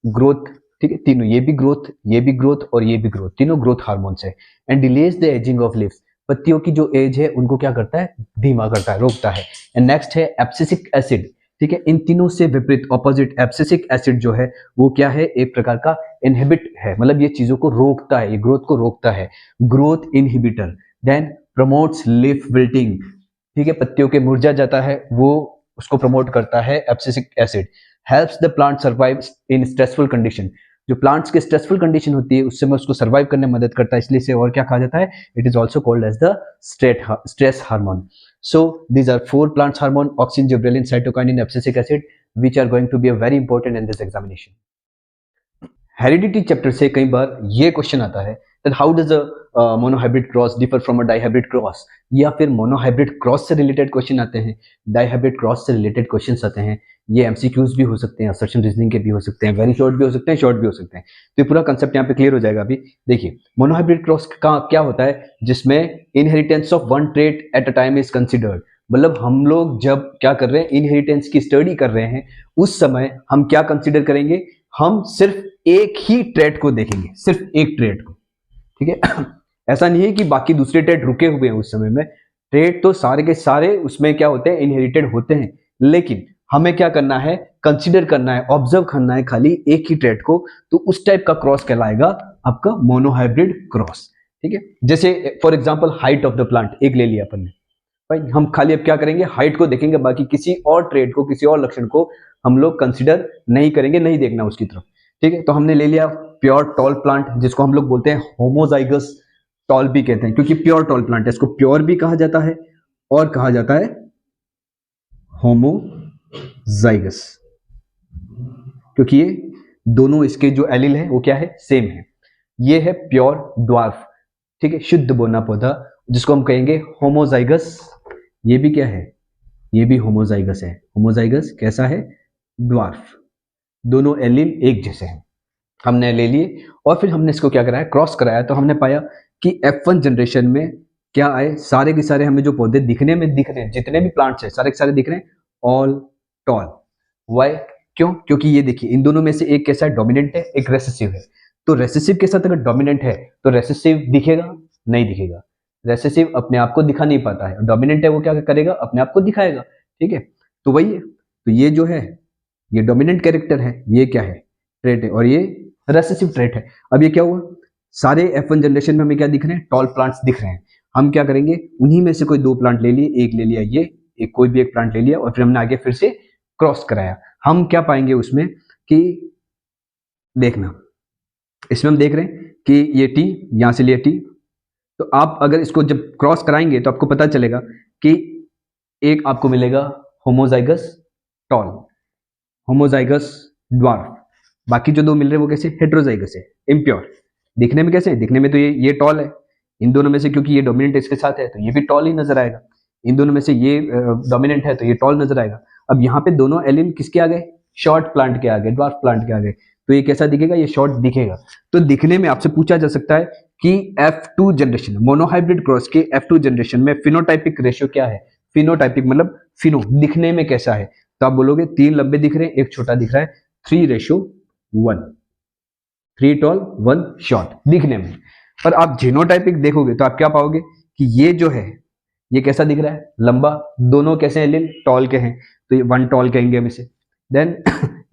[SPEAKER 1] ग्रोथ। ठीक है, तीनों, ये भी ग्रोथ, ये भी ग्रोथ और ये भी ग्रोथ, तीनों ग्रोथ हार्मोन्स है। And delays the ageing of leaves, पत्तियों की जो एज है उनको क्या करता है, धीमा करता है, रोकता है। एंड नेक्स्ट है एब्सिसिक एसिड। ठीक है, इन तीनों से विपरीत ऑपोजिट एब्सिसिक एसिड जो है वो क्या है, एक प्रकार का इनहिबिट है, मतलब ये चीजों को रोकता है, ये ग्रोथ को रोकता है, growth inhibitor. Then promotes leaf wilting. ठीक है, पत्तियों के मुरझा जाता है वो उसको प्रमोट करता है abscisic acid. Helps the plant survive in stressful condition, जो प्लांट्स के स्ट्रेसफुल कंडीशन होती है उससे में उसको सर्वाइव करने में मदद करता है, इसलिए इसे और क्या कहा जाता है, it is also called as the stress hormone. So these are 4 plants hormone, auxin, gibberellin, cytokinin, abscisic acid, which are going to be a very important in this examination. Heredity chapter से कई बार ये question आता है that how does a monohybrid cross differ from a dihybrid cross, या फिर monohybrid cross से related question आते हैं, डाइहाइब्रिड क्रॉस से रिलेटेड क्वेश्चंस आते हैं। ये एमसीक्यूज भी हो सकते हैं, असर्शन रीजनिंग के भी हो सकते हैं, वेरी शॉर्ट भी हो सकते हैं, शॉर्ट भी हो सकते हैं। तो ये पूरा कंसेप्ट यहाँ पे क्लियर हो जाएगा। अभी देखिए मोनोहाइब्रिड क्रॉस का क्या होता है, जिसमें inheritance of one trait at a time is considered, मतलब हम लोग जब क्या कर रहे हैं, इनहेरिटेंस की स्टडी कर रहे हैं, उस समय हम क्या कंसिडर करेंगे, हम सिर्फ एक ही ट्रेट को देखेंगे, सिर्फ एक ट्रेट को। ठीक है, ऐसा नहीं है कि बाकी दूसरे ट्रेट रुके हुए हैं उस समय में, ट्रेट तो सारे के सारे उसमें क्या होते हैं, इनहेरिटेड होते हैं, लेकिन हमें क्या करना है, कंसीडर करना है, ऑब्जर्व करना है खाली एक ही ट्रेट को, तो उस टाइप का क्रॉस कहलाएगा आपका मोनोहाइब्रिड क्रॉस। ठीक है, जैसे for example height of the plant एक ले लिया अपन ने, भाई हम खाली अब क्या करेंगे, हाइट को देखेंगे, बाकी किसी और ट्रेट को, किसी और लक्षण को हम लोग कंसीडर नहीं करेंगे, नहीं देखना उसकी तरफ। ठीक है, तो हमने ले लिया प्योर टॉल प्लांट, जिसको हम लोग बोलते हैं होमोजाइगस टॉल भी कहते हैं, क्योंकि प्योर टॉल प्लांट है, इसको प्योर भी कहा जाता है और कहा जाता है होमोजाइगस, क्योंकि ये दोनों इसके जो एलिल है वो क्या है, सेम है। ये है प्योर ड्वार्फ, ठीक है, शुद्ध बोना पौधा, जिसको हम कहेंगे होमोजाइगस। ये भी क्या है, ये भी होमोजाइगस है। होमोजाइगस कैसा है, ड्वार्फ, दोनों एलिल एक जैसे हैं। हमने ले लिए और फिर हमने इसको क्या कराया, क्रॉस कराया, तो हमने पाया कि F1 जनरेशन में क्या आए, सारे के सारे हमें जो पौधे दिखने में दिख रहे हैं, जितने भी प्लांट्स हैं सारे के सारे दिख रहे हैं ऑल टॉल। वाई, क्यों, क्योंकि ये देखिए इन दोनों में से एक कैसा है, डोमिनेंट है, एक रेसेसिव है। तो रेसेसिव के साथ अगर डोमिनेंट है तो रेसेसिव दिखेगा, नहीं दिखेगा, रेसेसिव अपने आप को दिखा नहीं पाता है, डोमिनेंट है वो क्या करेगा, अपने आप को दिखाएगा। ठीक है, तो वही है, तो ये जो है ये डोमिनेंट कैरेक्टर है, ये क्या है, ट्रेट है, और ये रेसेसिव ट्रेट है। अब ये क्या हुआ, सारे F1 जनरेशन में हमें क्या दिख रहे हैं, टॉल प्लांट्स दिख रहे हैं। हम क्या करेंगे, उन्हीं में से कोई 2 प्लांट ले लिए, एक ले लिया ये, एक कोई भी एक प्लांट ले लिया और फिर हमने आगे फिर से क्रॉस कराया। हम क्या पाएंगे उसमें कि देखना, इसमें हम देख रहे हैं कि ये टी यहां से लिया टी, तो आप अगर इसको जब क्रॉस कराएंगे तो आपको पता चलेगा कि एक आपको मिलेगा होमोजाइगस टॉल, होमोजाइगस ड्वार्फ, बाकी जो 2 मिल रहे हैं वो कैसे, हेटेरोजाइगस है, इम्प्योर। दिखने में कैसे, दिखने में तो ये टॉल है, इन दोनों में से क्योंकि ये डोमिनेंट इसके साथ है तो ये भी टॉल ही नजर आएगा, इन दोनों में से ये डोमिनेंट है तो ये टॉल नजर आएगा। अब यहाँ पे दोनों एलिन किसके आ गए, शॉर्ट प्लांट के आ गए, ड्वार्फ प्लांट के आ गए, तो ये कैसा दिखेगा, ये शॉर्ट दिखेगा। तो दिखने में आपसे पूछा जा सकता है कि F2 जनरेशन, मोनोहाइब्रिड क्रॉस के F2 जनरेशन में फिनोटाइपिक रेशियो क्या है, फिनोटाइपिक मतलब फिनो, दिखने में कैसा है, तो आप बोलोगे 3 लंबे दिख रहे हैं, एक छोटा दिख रहा है, 3:1, 3 टॉल 1 शॉर्ट दिखने में। पर आप जीनोटाइपिक देखोगे तो आप क्या पाओगे कि ये जो है ये कैसा दिख रहा है, लंबा, दोनों कैसे एलिन टॉल के हैं, तो ये 1 टॉल कहेंगे हम इसे। देन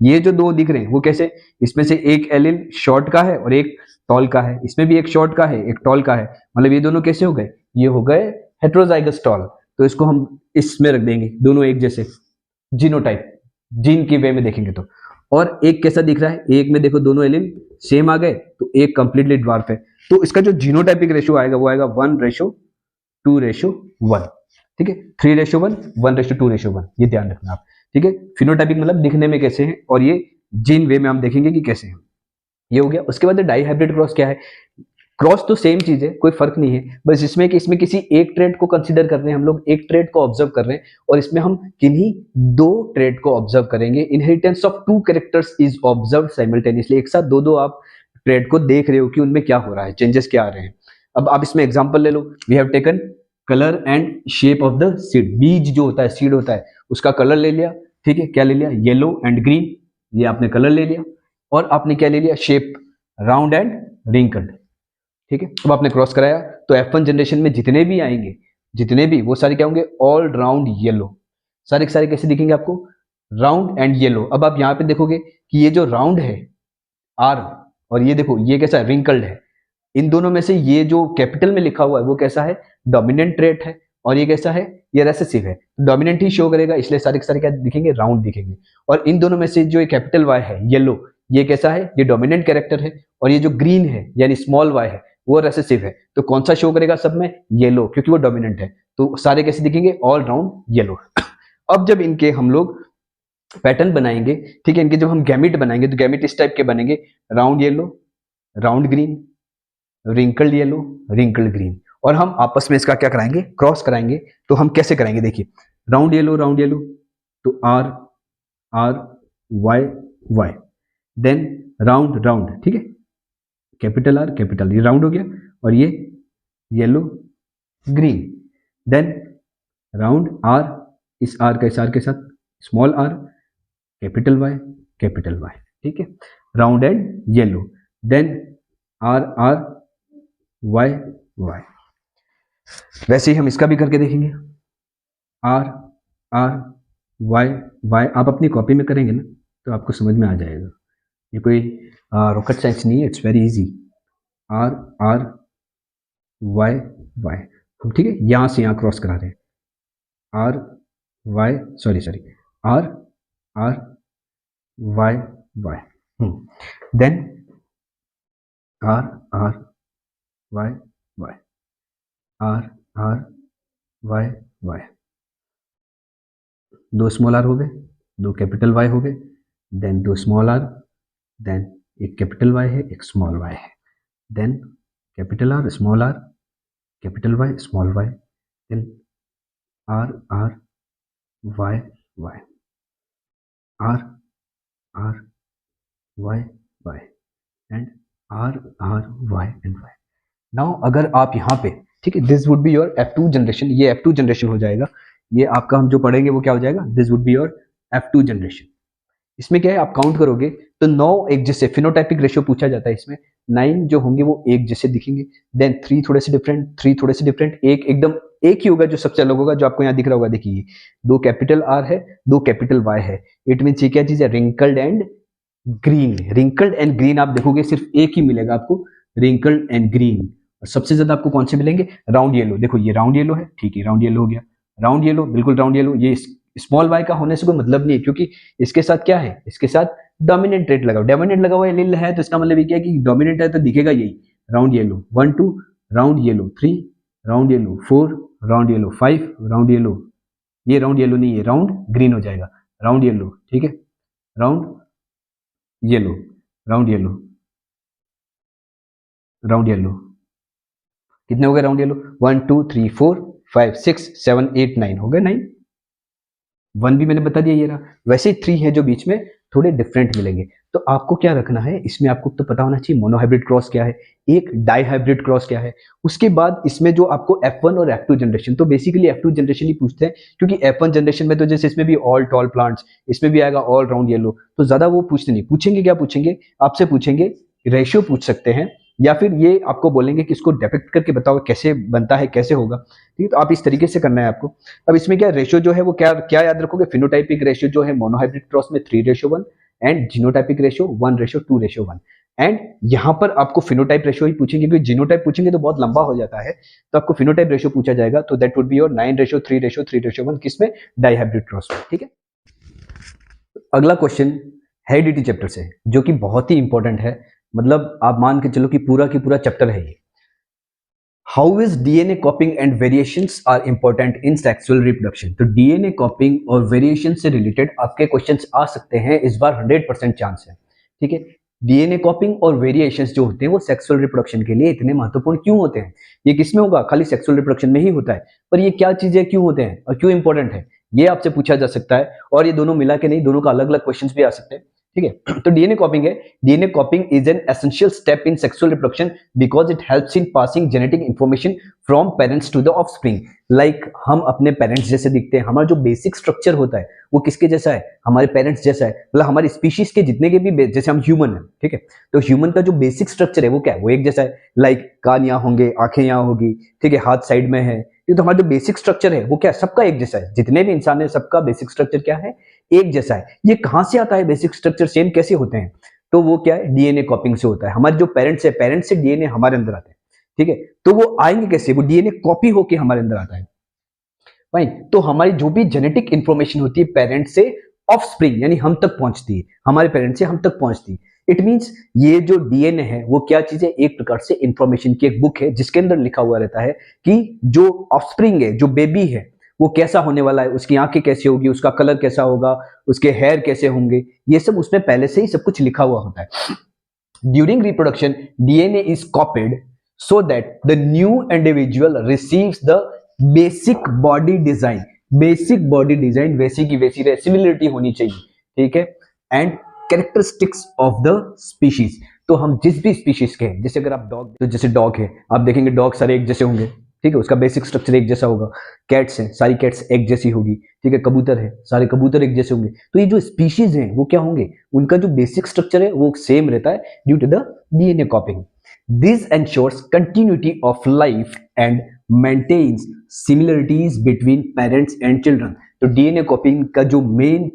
[SPEAKER 1] ये जो 2 दिख रहे हैं वो कैसे, इसमें से एक एलिन शॉर्ट का है और एक टॉल का है, इसमें भी एक शॉर्ट का है एक टॉल का है, मतलब ये दोनों कैसे हो गए, ये हो गए हेटेरोजाइगस टॉल। तो इसको हम इसमें रख देंगे, दोनों एक जैसे, जीनोटाइप, जीन की वे में देखेंगे तो। और एक कैसा दिख रहा है, एक में देखो दोनों एलिन सेम आ गए तो एक कंप्लीटली ड्वार्फ है, तो इसका जो जीनोटाइपिक रेशियो आएगा वो आएगा 1:2:1, ठीक है, 3:1, 1:2:1, ये ध्यान रखना आप, ठीक है। फिनोटाइपिक मतलब दिखने में कैसे हैं, और ये जीन वे में हम देखेंगे कि कैसे हैं, ये हो गया। उसके बाद डाई हाइब्रिड क्रॉस क्या है, क्रॉस तो सेम चीज है, कोई फर्क नहीं है, बस इसमें कि इसमें किसी एक ट्रेड को कंसीडर कर रहे हैं हम लोग, एक ट्रेड को ऑब्जर्व कर रहे हैं, और इसमें हम किन्हीं 2 ट्रेड को ऑब्जर्व करेंगे। Inheritance of 2 characters is observe simultaneously, एक साथ दो आप ट्रेड को देख रहे हो कि उनमें क्या हो रहा है, चेंजेस क्या आ रहे हैं। अब आप इसमें एग्जांपल ले लो, we have taken colour and shape of the seed, बीज जो होता है, सीड होता है, उसका कलर ले लिया, ठीक है, क्या ले लिया, येलो एंड ग्रीन, ये आपने कलर ले लिया, और आपने क्या ले लिया, शेप, राउंड एंड रिंकल्ड, ठीक है। अब आपने क्रॉस कराया तो F1 जनरेशन में जितने भी आएंगे, जितने भी, वो सारे क्या होंगे, ऑल राउंड येलो, सारे के सारे कैसे दिखेंगे आपको, राउंड एंड येलो। अब आप यहाँ पे देखोगे कि ये जो राउंड है R, और ये देखो ये कैसा है, रिंकल्ड है, इन दोनों में से ये जो कैपिटल में लिखा हुआ है वो कैसा है, डोमिनेंट ट्रेट है, और ये कैसा है, ये रेसेसिव है, डोमिनेंट ही शो करेगा, इसलिए सारे के सारे क्या दिखेंगे, राउंड दिखेंगे। और इन दोनों में से जो कैपिटल Y है, येलो, ये कैसा है, ये डोमिनेंट कैरेक्टर है, और ये जो ग्रीन है यानी स्मॉल y है वो रेसेसिव है, तो कौन सा शो करेगा सब में, येलो, क्योंकि वो डोमिनेंट है, तो सारे कैसे दिखेंगे, ऑल राउंड येलो। अब जब इनके हम लोग पैटर्न बनाएंगे, ठीक है, इनके जब हम गैमिट बनाएंगे तो गैमिट इस टाइप के बनेंगे, round yellow, round green, wrinkled yellow, wrinkled green, और हम आपस में इसका क्या कराएंगे, क्रॉस कराएंगे। तो हम कैसे कराएंगे, देखिए, राउंड येलो, तो R R Y Y, then round round, ठीक है, कैपिटल R कैपिटल, ये राउंड हो गया, और ये yellow green, then round R, इस R का इस R के साथ स्मॉल r, कैपिटल Y, ठीक है, round and yellow, then R R Y Y। वैसे ही हम इसका भी करके देखेंगे, R R Y Y, आप अपनी कॉपी में करेंगे ना तो आपको समझ में आ जाएगा, ये कोई रॉकेट साइंस नहीं है, it's very easy. R R Y Y, हम ठीक है यहाँ से यहाँ क्रॉस करा रहे हैं, R Y sorry R R Y Y, then R R Y Y, R R Y Y, 2 small r हो गए, 2 कैपिटल Y हो गए, देन 2 स्मॉल r, देन एक कैपिटल Y है एक स्मॉल y है, then capital R small r, capital Y small y, then R R Y Y, R R Y Y and R R Y and Y। Now अगर आप यहाँ पे, ठीक है, this would be your F2 generation, ये F2 generation हो जाएगा, ये आपका हम जो पढ़ेंगे वो क्या हो जाएगा, this would be your F2 generation. इसमें क्या है, आप काउंट करोगे तो 9 एक जैसे, फिनोटाइपिक रेशियो पूछा जाता है इसमें, 9 जो होंगे वो एक जैसे दिखेंगे, देन 3 थोड़े से डिफरेंट, 3 थोड़े से डिफरेंट, एक एकदम एक ही होगा जो सबसे अलग होगा, जो आपको यहाँ दिख रहा होगा, देखिए 2 कैपिटल R है, 2 कैपिटल Y है, इट मीन्स ये क्या चीज है, wrinkled and green. Wrinkled and green आप देखोगे सिर्फ एक ही मिलेगा आपको, रिंकल्ड एंड ग्रीन। और सबसे ज्यादा आपको कौन से मिलेंगे? Round yellow. देखो ये राउंड येलो है, ठीक है, राउंड येलो हो गया, राउंड येलो, बिल्कुल राउंड येलो। ये स्मॉल वाई का होने से कोई मतलब नहीं है, क्योंकि इसके साथ क्या है, इसके साथ डोमिनेंट ट्रेट लगा, डोमिनेंट लगा हुआ एलील है, तो इसका मतलब ये क्या है कि डोमिनेंट है तो दिखेगा यही round yellow. 1 2 round yellow, 3 round yellow, 4 round yellow, 5 round yellow. ये राउंड येलो नहीं है, राउंड ग्रीन हो जाएगा, राउंड येलो, ठीक है, round yellow, round yellow, round yellow. कितने हो गए राउंड येलो? 1 2 3 4 5 6 7 8 9 हो गए, 9। 1 भी मैंने बता दिया, ये रहा। वैसे 3 है जो बीच में थोड़े डिफरेंट मिलेंगे। तो आपको क्या रखना है इसमें, आपको तो पता होना चाहिए मोनोहाइब्रिड क्रॉस क्या है, एक डाइहाइब्रिड क्रॉस क्या है। उसके बाद इसमें जो आपको F1 और F2 जनरेशन, तो बेसिकली F2 जनरेशन ही पूछते हैं, क्योंकि F1 जनरेशन में तो जैसे इसमें भी ऑल टॉल प्लांट्स, इसमें भी आएगा ऑल राउंड येलो, तो ज्यादा वो पूछते नहीं। पूछेंगे क्या पूछेंगे आपसे, पूछेंगे रेशियो पूछ सकते हैं, या फिर ये आपको बोलेंगे कि इसको डेपिक्ट करके बताओ कैसे बनता है, कैसे होगा, ठीक है। तो आप इस तरीके से करना है आपको। अब इसमें क्या रेशियो जो है वो क्या क्या याद रखोगे, फिनोटाइपिक रेशियो जो है मोनोहाइब्रिड क्रॉस में 3:1 एंड जीनोटाइपिक रेशियो 1:2:1। एंड यहां पर आपको फिनोटाइप रेशियो ही पूछेंगे, क्योंकि जीनोटाइप पूछेंगे तो बहुत लंबा हो जाता है, तो आपको फिनोटाइप रेशियो पूछा जाएगा, तो दैट वुड बी योर 9:3:3:1 किसमें, डाइहाइब्रिड क्रॉस में, ठीक है। अगला क्वेश्चन हेरिडिटी चैप्टर से, जो कि बहुत ही इंपॉर्टेंट है, मतलब आप मान के चलो कि पूरा की पूरा चैप्टर है ये। How is DNA copying and variations are important in sexual reproduction. तो डीएनए कॉपिंग और वेरिएशन से रिलेटेड आपके क्वेश्चंस आ सकते हैं, इस बार 100% चांस है, ठीक है। डीएनए कॉपिंग और वेरिएशंस जो होते हैं वो सेक्सुअल रिप्रोडक्शन के लिए इतने महत्वपूर्ण क्यों होते हैं? ये किसमें होगा? खाली सेक्सुअल रिप्रोडक्शन में ही होता है, पर ये क्या चीजें क्यों होते हैं और क्यों इंपॉर्टेंट है, ये आपसे पूछा जा सकता है। और ये दोनों मिला के नहीं, दोनों का अलग अलग क्वेश्चन भी आ सकते हैं, ठीक है। तो डीएनए कॉपिंग है, DNA copying is an essential step in sexual reproduction because it helps in passing genetic information from parents to the offspring. Like हम अपने पेरेंट्स जैसे दिखते हैं, हमारा जो बेसिक स्ट्रक्चर होता है वो किसके जैसा है? हमारे पेरेंट्स जैसा है, मतलब हमारी स्पीशीज के जितने के भी, जैसे हम ह्यूमन है, ठीक है, तो ह्यूमन का जो बेसिक स्ट्रक्चर है वो क्या है? वो एक जैसा है। लाइक कान यहाँ होंगे, आंखें यहाँ होगी, ठीक है, हाथ साइड में है, ये तो हमारा जो बेसिक स्ट्रक्चर है वो क्या है? सबका एक जैसा है। जितने भी इंसान है सबका बेसिक स्ट्रक्चर क्या है? एक जैसा है। ये कहां से आता है बेसिक स्ट्रक्चर सेम कैसे होते हैं? तो वो क्या है? डीएनए कॉपिंग से होता है। हमारे जो पेरेंट्स है, पेरेंट्स से डीएनए हमारे अंदर आता है, ठीक है। तो वो आएंगे कैसे? वो डीएनए कॉपी होके हमारे अंदर आता है, फाइन। तो हमारी जो भी जेनेटिक इंफॉर्मेशन होती है पेरेंट्स से ऑफस्प्रिंग यानी हम तक पहुंचती है, हमारे पेरेंट्स से हम तक पहुंचती है। इट मींस ये जो डीएनए है वो क्या चीज है? एक प्रकार से इंफॉर्मेशन की एक बुक है, जिसके अंदर लिखा हुआ रहता है कि जो ऑफस्प्रिंग है, जो बेबी है, वो कैसा होने वाला है, उसकी आंखें कैसी होगी, उसका कलर कैसा होगा, उसके हेयर कैसे होंगे, ये सब उसमें पहले से ही सब कुछ लिखा हुआ होता है। During reproduction DNA is copied so that the new individual receives the basic body design। basic body design वैसी की वैसी रहे, सिमिलरिटी होनी चाहिए, ठीक है। And characteristics of the species, तो हम जिस भी स्पीशीज के हैं, जैसे अगर आप डॉग, तो जैसे डॉग है, आप देखेंगे डॉग सारे एक जैसे होंगे, ठीक है, उसका बेसिक स्ट्रक्चर एक जैसा होगा। कैट्स हैं, सारी कैट्स एक जैसी होगी, ठीक है। कबूतर है, सारे कबूतर एक जैसे होंगे। तो ये जो स्पीशीज हैं वो क्या होंगे? उनका जो बेसिक स्ट्रक्चर है वो सेम रहता है due to the DNA copying. This ensures continuity of life and maintains similarities between parents and children। तो डीएनए कॉपिंग का जो मेन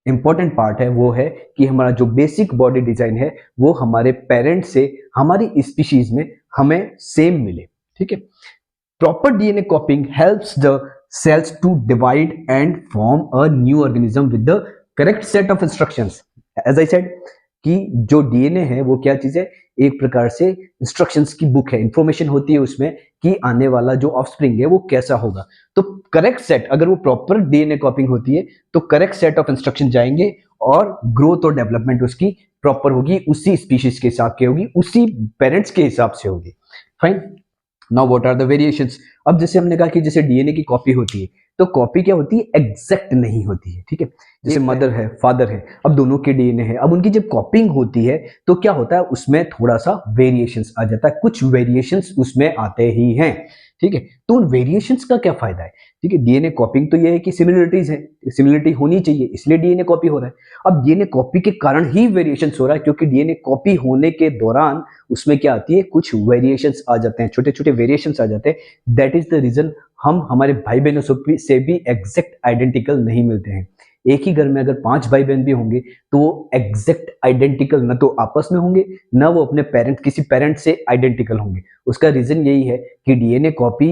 [SPEAKER 1] इंपॉर्टेंट पार्ट है वो है कि हमारा जो बेसिक बॉडी डिजाइन है वो हमारे पेरेंट्स से हमारी स्पीशीज में हमें सेम मिले, ठीक है। Proper DNA कॉपिंग helps the cells to divide and form a new organism with the correct set of instructions। as I said कि जो डीएनए है वो क्या चीज है? एक प्रकार से इंस्ट्रक्शंस की बुक है, इंफॉर्मेशन होती है उसमें कि आने वाला जो ऑफस्प्रिंग है वो कैसा होगा। तो करेक्ट सेट, अगर वो प्रॉपर डीएनए कॉपिंग होती है तो करेक्ट सेट ऑफ इंस्ट्रक्शन जाएंगे और ग्रोथ और डेवलपमेंट उसकी प्रॉपर होगी, उसी स्पीशीज के हिसाब की होगी, उसी पेरेंट्स के हिसाब से होगी, fine. Now what are the variations. अब जैसे हमने कहा कि जैसे डीएनए की कॉपी होती है, तो कॉपी क्या होती है? एग्जैक्ट नहीं होती है, ठीक है। जैसे मदर है, फादर है, अब दोनों के डीएनए है, अब उनकी जब कॉपिंग होती है तो क्या होता है? उसमें थोड़ा सा वेरिएशंस आ जाता है, कुछ वेरिएशंस उसमें आते ही हैं, ठीक है। तो उन वेरिएशंस का क्या फायदा है? ठीक है, डीएनए कॉपिंग तो ये है कि सिमिलरिटीज है, सिमिलरिटी होनी चाहिए, इसलिए डीएनए कॉपी हो रहा है। अब डीएनए कॉपी के कारण ही वेरिएशंस हो रहा है, क्योंकि डीएनए कॉपी होने के दौरान उसमें क्या आती है? कुछ वेरिएशंस आ जाते हैं, छोटे छोटे वेरिएशंस आ जाते हैं। दैट इज द रीजन हम हमारे भाई बहनों से भी एग्जैक्ट आइडेंटिकल नहीं मिलते हैं। एक ही घर में अगर 5 भाई बहन भी होंगे तो वो एग्जैक्ट आइडेंटिकल न तो आपस में होंगे, न वो अपने किसी पेरेंट से आइडेंटिकल होंगे। उसका रीजन यही है कि डीएनए कॉपी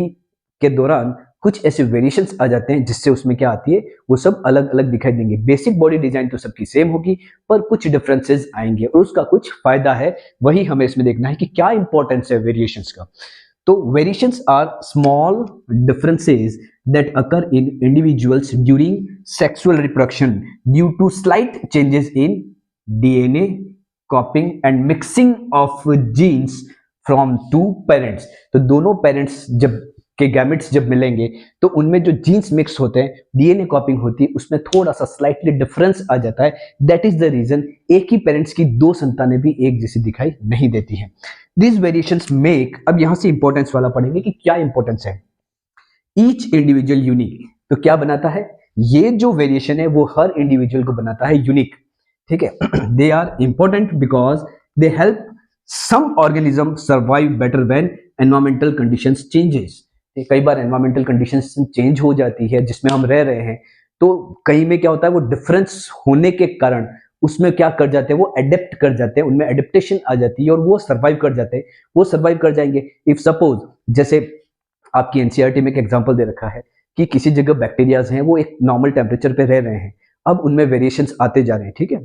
[SPEAKER 1] के दौरान कुछ ऐसे वेरिएशंस आ जाते हैं जिससे उसमें क्या आती है, वो सब अलग अलग दिखाई देंगे। बेसिक बॉडी डिजाइन तो सबकी सेम होगी, पर कुछ डिफरेंसेस आएंगे और उसका कुछ फायदा है, वही हमें इसमें देखना है कि क्या इंपॉर्टेंस है वेरिएशंस का। तो variations are small differences that occur in individuals during sexual reproduction due to slight changes in DNA copying and mixing of genes from two parents। तो दोनों पेरेंट्स जब के गैमेट्स जब मिलेंगे तो उनमें जो जीन्स मिक्स होते हैं, डीएनए कॉपिंग होती है, उसमें थोड़ा सा स्लाइटली डिफरेंस आ जाता है। दैट इज द रीजन एक ही पेरेंट्स की दो संतानें भी एक जैसी दिखाई नहीं देती हैं। These variations make, अब यहां से इंपॉर्टेंस वाला पढ़ेंगे कि क्या इंपॉर्टेंस है। ईच इंडिविजुअल यूनिक, तो क्या बनाता है, ये जो वेरिएशन है वो हर इंडिविजुअल को बनाता है यूनिक, ठीक है। They are important because they help some organism survive better when environmental conditions changes. कई बार एनवायरमेंटल कंडीशंस चेंज हो जाती है जिसमें हम रह रहे हैं, तो कहीं में क्या होता है, वो डिफरेंस होने के कारण उसमें क्या कर जाते हैं, वो एडेप्ट कर जाते हैं, उनमें एडेप्टेशन आ जाती है और वो सर्वाइव कर जाते हैं, वो सर्वाइव कर जाएंगे। इफ सपोज, जैसे आपकी एनसीईआरटी में एक एग्जांपल दे रखा है कि किसी जगह बैक्टीरियाज हैं, वो एक नॉर्मल टेम्परेचर पे रह रहे हैं, अब उनमें वेरिएशंस आते जा रहे हैं, ठीक है।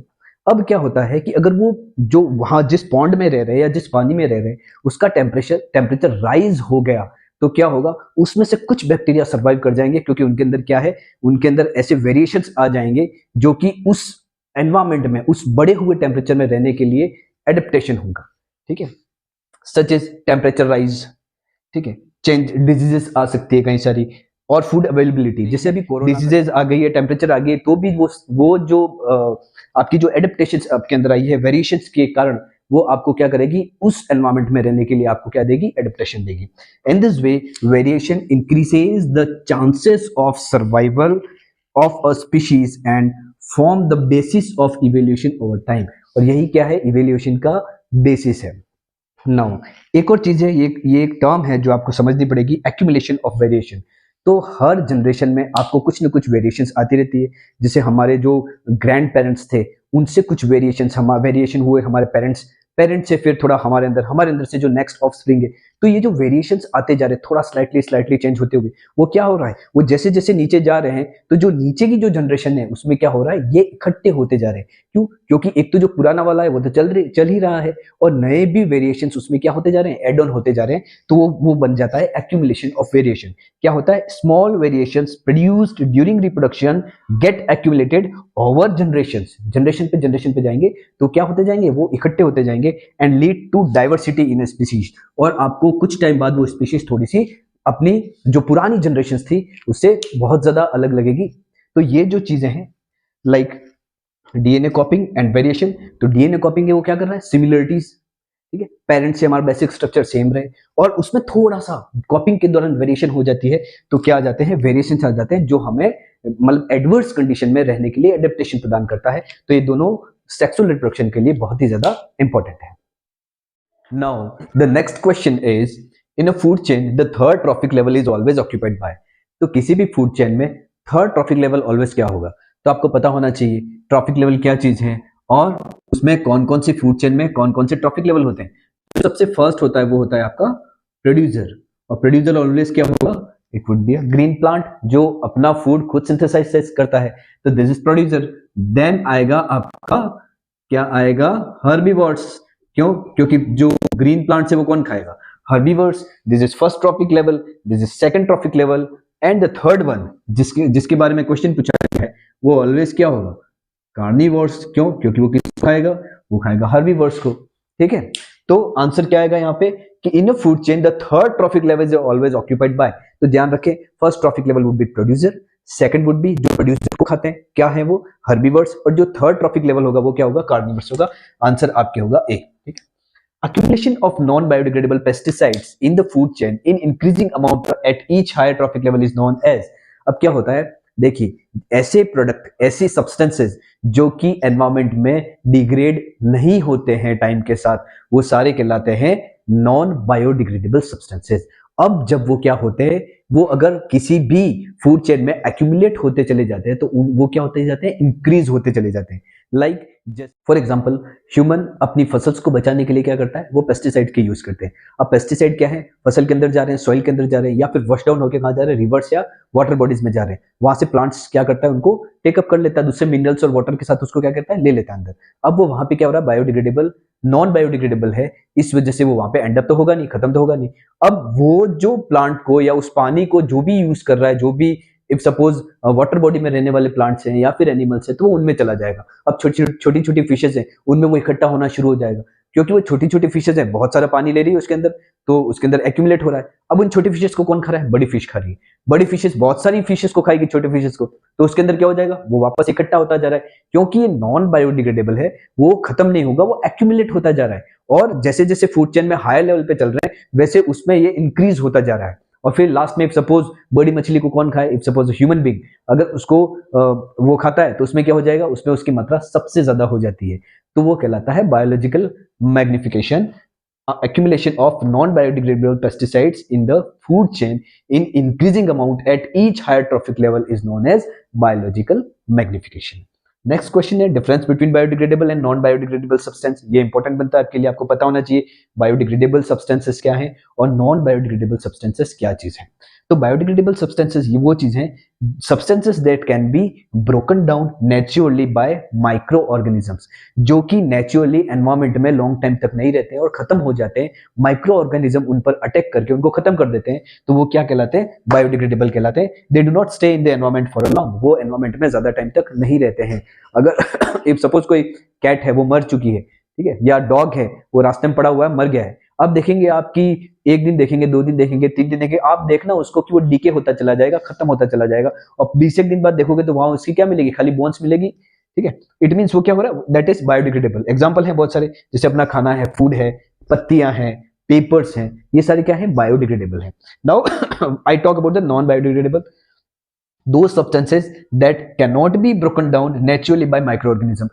[SPEAKER 1] अब क्या होता है कि अगर वो जो वहां जिस पॉन्ड में रह रहे हैं या जिस पानी में रह रहे हैं उसका टेम्परेचर राइज हो गया, तो क्या होगा, उसमें से कुछ बैक्टीरिया सर्वाइव कर जाएंगे, क्योंकि उनके अंदर क्या है, उनके अंदर ऐसे वेरिएशंस आ जाएंगे जो कि उस एनवायरमेंट में, उस बड़े हुए टेम्परेचर में रहने के लिए एडेप्टेशन होगा, ठीक है। सच एज टेम्परेचर राइज, ठीक है, चेंज, डिजीजेस आ सकती है कई सारी, और फूड अवेलेबिलिटी, जैसे अभी डिजीजेस आ गई है, टेम्परेचर आ गई है, तो भी वो जो आपकी जो एडेप्टेशन आपके अंदर आई है वेरिएशंस के कारण, वो आपको क्या करेगी, उस एनवायरमेंट में रहने के लिए आपको क्या देगी, एडेप्टेशन देगी। In this way variation increases the chances of survival of a species and form the basis of evolution over time. और यही क्या है, इवोल्यूशन का बेसिस है। नाउ एक और चीज है, ये एक टर्म है जो आपको समझनी पड़ेगी, एक्यूमुलेशन ऑफ वेरिएशन। तो हर जनरेशन में आपको कुछ न कुछ वेरिएशंस आती रहती है। जैसे हमारे जो ग्रैंड पेरेंट्स थे उनसे कुछ वेरिएशन हुए, हमारे पेरेंट्स से फिर थोड़ा हमारे अंदर से जो नेक्स्ट ऑफस्प्रिंग है, तो ये जो वेरिएशंस आते जा रहे हैं थोड़ा स्लाइटली चेंज होते हुए, वो क्या हो रहा है, वो जैसे जैसे नीचे जा रहे हैं तो जो नीचे की जो जनरेशन है उसमें क्या हो रहा है, ये इकट्ठे होते जा रहे हैं। क्यों? क्योंकि एक तो जो पुराना वाला है वो तो चल ही रहा है, और नए भी वेरिएशंस उसमें क्या होते जा रहे हैं, एड ऑन होते जा रहे हैं, तो वो बन जाता है एक्यूमुलेशन ऑफ वेरिएशन। क्या होता है, small variations produced during reproduction get accumulated over generation पे जाएंगे तो क्या होते जाएंगे, वो इकट्ठे होते जाएंगे and lead to diversity in a species. और आपको कुछ टाइम बाद वो स्पीशीज थोड़ी सी अपनी जो पुरानी जनरेशन थी उससे बहुत ज्यादा अलग लगेगी। तो ये जो चीजें हैं like DNA copying and variation, तो डीएनए कॉपिंग है वो क्या कर रहा है, सिमिलरिटीज, ठीक है, पेरेंट्स से हमारा बेसिक स्ट्रक्चर सेम रहे और उसमें थोड़ा सा कॉपिंग के दौरान वेरिएशन हो जाती है, तो क्या आ जाते हैं, वेरिएशन आ जाते हैं जो हमें मतलब एडवर्स कंडीशन में रहने के लिए एडेप्टेशन प्रदान करता है। तो ये दोनों सेक्सुअल रिप्रोडक्शन के लिए बहुत ही ज्यादा इंपॉर्टेंट है। Now the next question is, in a food chain the third trophic level is always occupied by. तो किसी भी फूड चेन में थर्ड ट्रॉफिक लेवल ऑलवेज क्या होगा, तो आपको पता होना चाहिए ट्रॉफिक लेवल क्या चीज है और उसमें कौन कौन सी फूड चेन में कौन कौन से ट्रॉफिक लेवल होते हैं। तो सबसे फर्स्ट होता है वो होता है आपका प्रोड्यूसर, और प्रोड्यूसर ऑलवेज क्या होगा, it would be a green plant जो अपना फूड खुद सिंथेसाइज करता है, तो दिस इज प्रोड्यूसर। देन आएगा आपका क्या आएगा, हर्बीवोर्स। क्यों? क्योंकि जो ग्रीन प्लांट है वो कौन खाएगा, herbivores. This is first trophic level, this is second trophic level, and the third one जिसके बारे में क्वेश्चन पूछा गया है वो ऑलवेज क्या होगा, कार्निवोर्स। क्यों? क्योंकि वो किसको खाएगा, वो खाएगा हर्बीवोर्स को, ठीक है। तो आंसर क्या आएगा यहाँ पे कि in a food chain the third trophic level is always occupied by. तो ध्यान रखें, first trophic level would be producer, second would be जो प्रोड्यूसर को खाते हैं, क्या है वो, हर्बीवर्स, और जो थर्ड ट्रॉफिक लेवल होगा वो क्या होगा, कार्निवर्स होगा। आंसर आपके होगा ए, ठीक है। Accumulation of non-biodegradable pesticides in the food chain in increasing amount at each higher trophic level is known as। अब क्या होता है, देखिए ऐसे प्रोडक्ट, ऐसी सब्सटेंसेस जो कि एनवायरमेंट में डिग्रेड नहीं होते हैं टाइम के साथ, वो सारे कहलाते हैं नॉन बायोडिग्रेडेबल सब्सटेंसेस। अब जब वो क्या होते हैं, वो अगर किसी भी फूड चेन में एक्यूमुलेट होते चले जाते हैं तो वो क्या होते जाते हैं, इंक्रीज होते चले जाते हैं। लाइक फॉर एग्जाम्पल, ह्यूमन अपनी फसल्स को बचाने के लिए क्या करता है, वो पेस्टिसाइड के यूज करते हैं। अब पेस्टिसाइड क्या है, फसल के अंदर जा रहे हैं, सॉइल के अंदर जा रहे हैं, या फिर वॉश डाउन होकर कहाँ जा रहे हैं, रिवर्स या वाटर बॉडीज में जा रहे हैं। वहां से प्लांट्स क्या करता है, उनको टेकअप कर लेता है, दूसरे मिनरल्स और वाटर के साथ उसको क्या करता है, ले लेता है अंदर। अब वो वहां पे क्या हो रहा है, बायोडिग्रेडेबल नॉन बायोडिग्रेडेबल है, इस वजह से वो वहां पे एंड अप तो होगा नहीं, खत्म तो होगा नहीं। अब वो जो प्लांट को या उस पानी को जो भी यूज कर रहा है, जो भी इफ सपोज वाटर बॉडी में रहने वाले प्लांट्स हैं या फिर एनिमल्स हैं, तो वो उनमें चला जाएगा। अब छोटी छोटी फिशेज हैं, उनमें वो इकट्ठा होना शुरू हो जाएगा, क्योंकि वो छोटी छोटी फिशेज है, बहुत सारा पानी ले रही है उसके अंदर, तो उसके अंदर एक्यूमुलेट हो रहा है। अब उन छोटी फिशेज को कौन खा रहा है, बड़ी फिश खा रही है। बड़ी फिशेज बहुत सारी फिशेज को खाएगी, छोटे फिशेज को, तो उसके अंदर क्या हो जाएगा, वो वापस इकट्ठा होता जा रहा है। क्योंकि ये नॉन बायोडिग्रेडेबल है, वो खत्म नहीं होगा, वो एक्यूमुलेट होता जा रहा है। और जैसे जैसे फूड चेन में हायर लेवल पे चल रहे हैं, वैसे उसमें ये इंक्रीज होता जा रहा है। और फिर लास्ट में इफ सपोज बड़ी मछली को कौन खाए, इफ सपोज ह्यूमन बीइंग अगर उसको वो खाता है, तो उसमें क्या हो जाएगा, उसमें उसकी मात्रा सबसे ज्यादा हो जाती है। तो वो कहलाता है biological magnification. Accumulation of non-biodegradable pesticides in the food chain in increasing amount at each higher trophic level is known as biological magnification. Next question है, difference between biodegradable and non biodegradable substance. ये important बनता है आपके लिए, आपको पता होना चाहिए बायोडिग्रेडेबल सब्सटेंसेस क्या है और नॉन बायोडिग्रेडेबल सब्सटेंसेस क्या चीज है। तो बायोडिग्रेडेबल सब्सटेंसेस ये वो चीज है, substances that can be broken down naturally by micro organisms, जो कि नेचुरली एनवायरमेंट में लॉन्ग टाइम तक नहीं रहते हैं और खत्म हो जाते हैं। माइक्रो ऑर्गेनिज्म उन पर अटैक करके उनको खत्म कर देते हैं, तो वो क्या कहलाते हैं, बायोडिग्रेडेबल कहलाते हैं। They do not stay in the environment for a long, वो एनवायरमेंट में ज्यादा टाइम तक नहीं रहते हैं। अगर इफ सपोज कोई कैट है, वो मर चुकी है, ठीक है, या डॉग है, वो रास्ते में पड़ा हुआ है, मर गया है, अब देखेंगे आपकी, एक दिन देखेंगे, 2 दिन देखेंगे, 3 दिन देखेंगे, आप देखना उसको कि वो डीके होता चला जाएगा, खत्म होता चला जाएगा। और 20 दिन बाद देखोगे तो वहां उसकी क्या मिलेगी, खाली बोन्स मिलेगी। ठीक है, इट मीन्स वो क्या हो रहा है, दैट इज बायोडिग्रेडेबल। एग्जाम्पल है बहुत सारे, जैसे अपना खाना है, फूड है, पत्तियां हैं, पेपर्स हैं, ये सारे क्या है, बायोडिग्रेडेबल है। Now I talk about the non biodegradable, दो substances that can not be broken down naturally by micro organism.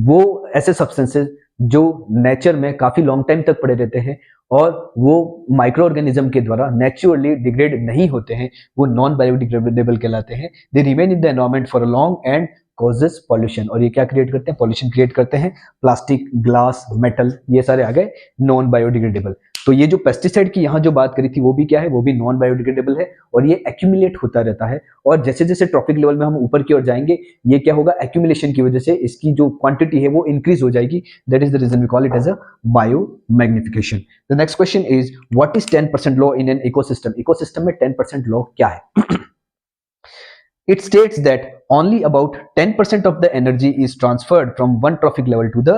[SPEAKER 1] वो ऐसे सब्सटेंसेस जो नेचर में काफी लॉन्ग टाइम तक पड़े रहते हैं और वो माइक्रो ऑर्गेनिज्म के द्वारा नेचुरली डिग्रेड नहीं होते हैं, वो नॉन बायोडिग्रेडेबल कहलाते हैं। They remain in the environment for a long and causes pollution, और ये क्या क्रिएट करते हैं, पॉल्यूशन क्रिएट करते हैं। प्लास्टिक, ग्लास, मेटल, ये सारे आ गए नॉन बायोडिग्रेडेबल। तो ये जो पेस्टिसाइड की यहाँ जो बात करी थी, वो भी क्या है, वो भी नॉन बायोडिग्रेडेबल है और ये एक्यूमुलेट होता रहता है। और जैसे जैसे ट्रॉफिक लेवल में हम ऊपर की ओर जाएंगे, ये क्या होगा, एक्यूमुलेशन की वजह से इसकी जो क्वांटिटी है वो इंक्रीज हो जाएगी। That is the reason we call it as a biomagnification. The next question is, what is 10% law in an ecosystem. Ecosystem में 10% लॉ क्या है? It states that only about 10% of the energy is transferred from one trophic level to the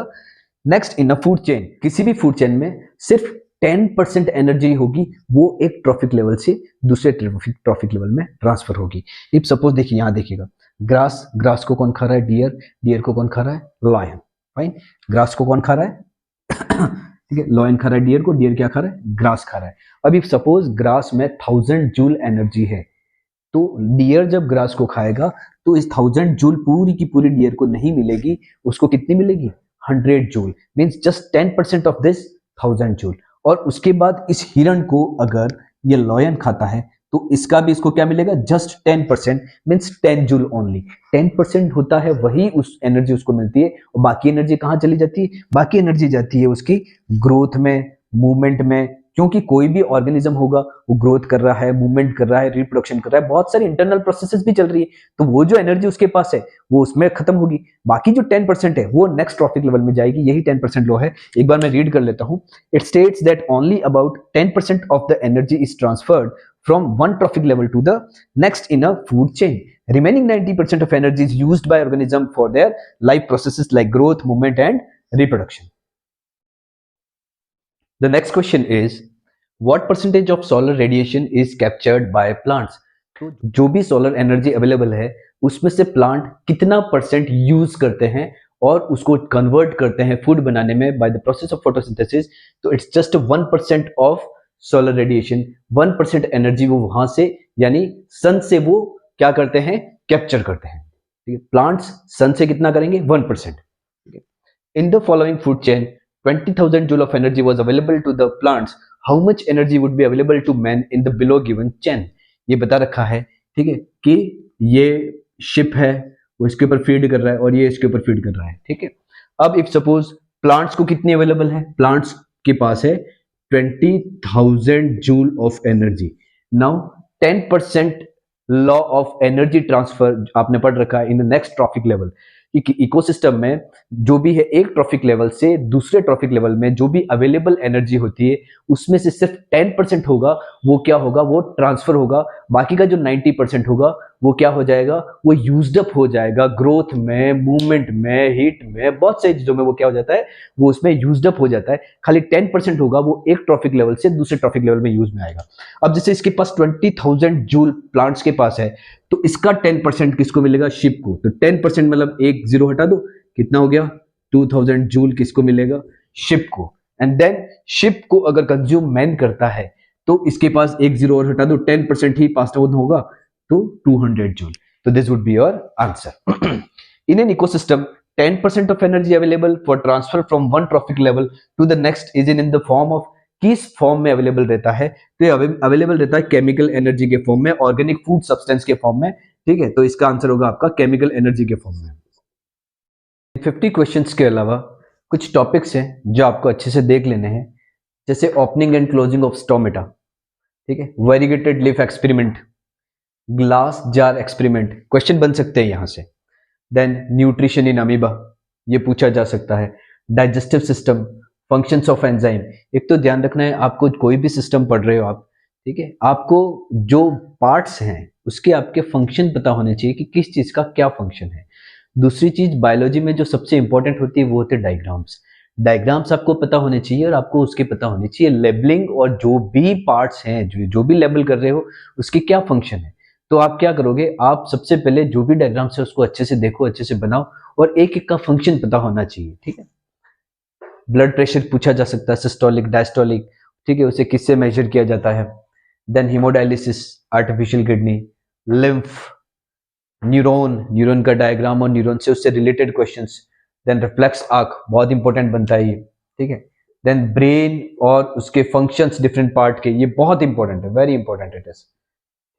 [SPEAKER 1] next in a food chain. किसी भी food chain में सिर्फ 10% energy होगी, वो एक ट्रॉफिक लेवल से दूसरे ट्रॉफिक लेवल में ट्रांसफर होगी। इफ सपोज देखिए, यहाँ देखिएगा, ग्रास को कौन खा रहा है, डियर को कौन खा रहा है, लायन। फाइन, ग्रास को कौन खा रहा है ठीक है, लायन खा रहा है डियर को, डियर क्या खा रहा है, ग्रास खा रहा है। अब इफ सपोज ग्रास में 1000 जूल एनर्जी है, तो डियर जब ग्रास को खाएगा तो इस 1000 जूल पूरी की पूरी डियर को नहीं मिलेगी, उसको कितनी मिलेगी, 100 joule, means just 10% of this 1000 joule. और उसके बाद इस हिरण को अगर ये लॉयन खाता है तो इसका भी इसको क्या मिलेगा, जस्ट 10%, मींस 10 जूल ओनली। 10% होता है वही उस एनर्जी उसको मिलती है, और बाकी एनर्जी कहाँ चली जाती है, बाकी एनर्जी जाती है उसकी ग्रोथ में, मूवमेंट में, क्योंकि कोई भी ऑर्गेनिज्म होगा वो ग्रोथ कर रहा है, मूवमेंट कर रहा है, रिप्रोडक्शन कर रहा है, बहुत सारी इंटरनल प्रोसेसेस भी चल रही है, तो वो जो एनर्जी उसके पास है वो उसमें खत्म होगी। बाकी जो 10% है वो नेक्स्ट ट्रॉफिक लेवल में जाएगी, यही 10% लॉ है। एक बार मैं रीड कर लेता हूं। It states that only about 10% of the energy is transferred from one trophic level to the next in a food chain. Remaining 90% of energy is used by organism for their life processes like growth, movement and reproduction. The next question is, what percentage of solar radiation is captured by plants? तो जो भी solar energy available है उसमें से plant कितना percent use करते हैं और उसको कन्वर्ट करते हैं फूड बनाने में by the process of photosynthesis. तो it's just 1% of solar radiation, 1% energy वो वहां से यानी सन से वो क्या करते हैं, कैप्चर करते हैं। ठीक है, प्लांट्स सन से कितना करेंगे, 1%। In the following food chain 20,000 joule of energy was available to the plants. How much energy would be available to man in the below given chain. ये बता रखा है, ठीक है, कि ये शिप है, वो इसके ऊपर फीड कर रहा है और ये इसके ऊपर फीड कर रहा है, ठीक है। अब इफ सपोज प्लांट्स को कितनी अवेलेबल है, प्लांट्स के पास है 20,000 joule of energy. Now 10% law of energy transfer आपने पढ़ रखा है in the next trophic level. Ecosystem में जो भी है एक ट्रॉफिक लेवल से दूसरे ट्रॉफिक लेवल में जो भी अवेलेबल एनर्जी होती है उसमें से सिर्फ 10% होगा, वो क्या होगा, वो ट्रांसफर होगा। बाकी का जो 90% होगा वो क्या हो जाएगा, वो यूज्ड अप हो जाएगा ग्रोथ में, मूवमेंट में, हीट में, बहुत सारी चीजों में वो क्या हो जाता है, वो उसमें यूज्ड अप हो जाता है। खाली 10% होगा वो एक ट्रॉफिक लेवल से दूसरे ट्रॉफिक लेवल में यूज में आएगा। अब जैसे इसके पास 20,000 जूल प्लांट्स के पास है, तो इसका 10% किसको मिलेगा, शिप को। तो 10% मतलब एक जीरो हटा दो, कितना हो गया, 2000 जूल किसको मिलेगा, शिप को। एंड देन शिप को अगर कंज्यूम मैन करता है तो इसके पास एक जीरो और हटा दो, 10% ही पास डाउन होगा, तो 200 जूल। तो this would be your answer. In an ecosystem 10% of energy available for transfer from one trophic level to the next is in the form of, किस फॉर्म में अवेलेबल रहता है, तो ये अवेलेबल रहता है केमिकल एनर्जी के फॉर्म में, ऑर्गेनिक फूड सब्सटेंस के फॉर्म में, ठीक है। तो इसका आंसर होगा आपका केमिकल एनर्जी के फॉर्म में। 50 क्वेश्चंस के अलावा कुछ टॉपिक्स हैं जो आपको अच्छे से देख लेने हैं, जैसे opening and closing of stomata, ठीक है, variegated leaf experiment, glass jar experiment, question बन सकते हैं यहां से। देन न्यूट्रिशन इन अमीबा, ये पूछा जा सकता है। Digestive system, functions of enzyme. एक तो ध्यान रखना है, आपको कोई भी सिस्टम पढ़ रहे हो आप, ठीक है, आपको जो पार्ट्स हैं उसके आपके फंक्शन पता होने चाहिए कि किस चीज का क्या फंक्शन है। दूसरी चीज, बायोलॉजी में जो सबसे इंपॉर्टेंट होती है वो होते हैं डायग्राम्स। डायग्राम्स आपको पता होने चाहिए और आपको उसके पता होने चाहिए लेबलिंग, और जो भी पार्ट्स हैं जो भी लेबल कर रहे हो उसके क्या फंक्शन है। तो आप क्या करोगे, आप सबसे पहले जो भी डायग्राम्स है उसको अच्छे से देखो, अच्छे से बनाओ, और एक एक का फंक्शन पता होना चाहिए, ठीक है। ब्लड प्रेशर पूछा जा सकता है, सिस्टोलिक, डायस्टोलिक, ठीक है, उसे किससे मेजर किया जाता है। Then haemodialysis, artificial kidney, lymph, neuron का डायग्राम और न्यूरॉन से उससे related questions. Then reflex arc, बहुत इंपॉर्टेंट बनता है ये, ठीक है। देन ब्रेन और उसके फंक्शंस डिफरेंट पार्ट के, ये बहुत इंपॉर्टेंट है, वेरी इंपॉर्टेंट इट इज,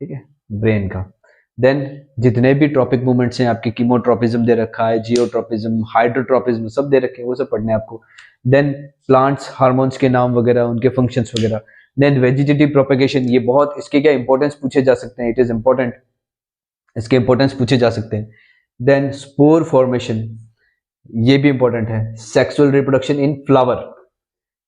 [SPEAKER 1] ठीक है, ब्रेन का। देन जितने भी ट्रॉपिक मूवमेंट्स हैं आपके, कीमोट्रोपिज्म दे रखा है, जियोट्रोपिज्म, हाइड्रोट्रोपिज्म, सब दे रखे हैं, वो सब पढ़ने हैं आपको। देन प्लांट्स, हार्मोन्स के नाम वगैरह, उनके फंक्शंस वगैरह। देन वेजिटेटिव प्रोपेगेशन, ये बहुत, इसके क्या इंपॉर्टेंस पूछे जा सकते हैं, इट इज इंपॉर्टेंट, इसके इंपॉर्टेंस पूछे जा सकते हैं। देन स्पोर फॉर्मेशन, ये भी इंपॉर्टेंट है। सेक्सुअल रिप्रोडक्शन इन फ्लावर,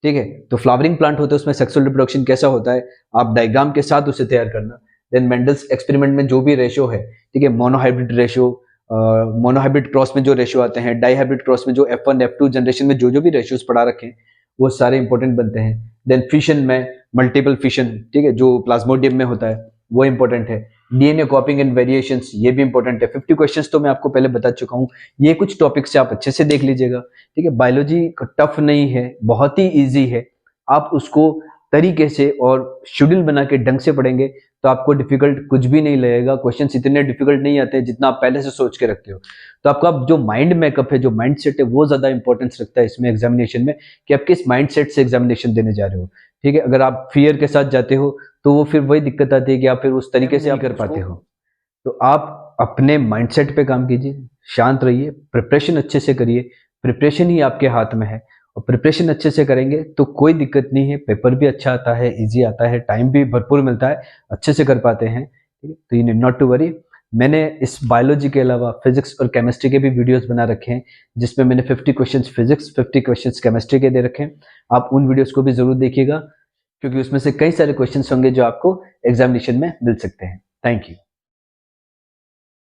[SPEAKER 1] ठीक है, तो फ्लावरिंग प्लांट होते हैं उसमें सेक्सुअल रिप्रोडक्शन कैसा होता है, आप डायग्राम के साथ उसे तैयार करना। देन मेंडल्स एक्सपेरिमेंट में जो भी रेशियो है, ठीक है, मोनोहाइब्रिड रेशियो, मोनोहाइब्रिड क्रॉस में जो रेशियो आते हैं, डाईहाइब्रिड क्रॉस में जो F1 F2 जनरेशन में जो भी रेशियोज पढ़ा रखे हैं वो सारे इंपॉर्टेंट बनते हैं। देन फिशन में मल्टीपल फिशन, ठीक है, जो प्लाज्मोडियम में होता है वो इंपॉर्टेंट है। डीएनए कॉपिंग एंड वेरिएशंस, ये भी इंपॉर्टेंट है। 50 क्वेश्चंस तो मैं आपको पहले बता चुका हूँ, ये कुछ टॉपिक्स से आप अच्छे से देख लीजिएगा, ठीक है। बायोलॉजी टफ नहीं है, बहुत ही ईजी है, आप उसको तरीके से और शेड्यूल बना के ढंग से पढ़ेंगे तो आपको डिफिकल्ट कुछ भी नहीं लगेगा। क्वेश्चंस इतने डिफिकल्ट नहीं आते जितना आप पहले से सोच के रखते हो। तो आपका जो माइंड मेकअप है, जो माइंड सेट है, वो ज्यादा इंपॉर्टेंस रखता है इसमें एग्जामिनेशन में, कि आप किस माइंड सेट से एग्जामिनेशन देने जा रहे हो, ठीक है। अगर आप फियर के साथ जाते हो तो वो फिर वही दिक्कत आती है कि आप फिर उस तरीके से नहीं कर पाते हो। तो आप अपने माइंडसेट पे काम कीजिए, शांत रहिए, प्रिपरेशन अच्छे से करिए, प्रिपरेशन ही आपके हाथ में है, और प्रिपरेशन अच्छे से करेंगे तो कोई दिक्कत नहीं है, पेपर भी अच्छा आता है, इजी आता है, टाइम भी भरपूर मिलता है, अच्छे से कर पाते हैं, ठीक है। तो you need not to worry. मैंने इस बायोलॉजी के अलावा फिजिक्स और केमिस्ट्री के भी वीडियोस बना रखे हैं, जिसमें मैंने 50 क्वेश्चंस फिजिक्स, 50 क्वेश्चंस केमिस्ट्री के दे रखे हैं। आप उन वीडियोस को भी जरूर देखिएगा, क्योंकि उसमें से कई सारे क्वेश्चंस होंगे जो आपको एग्जामिनेशन में मिल सकते हैं। Thank you.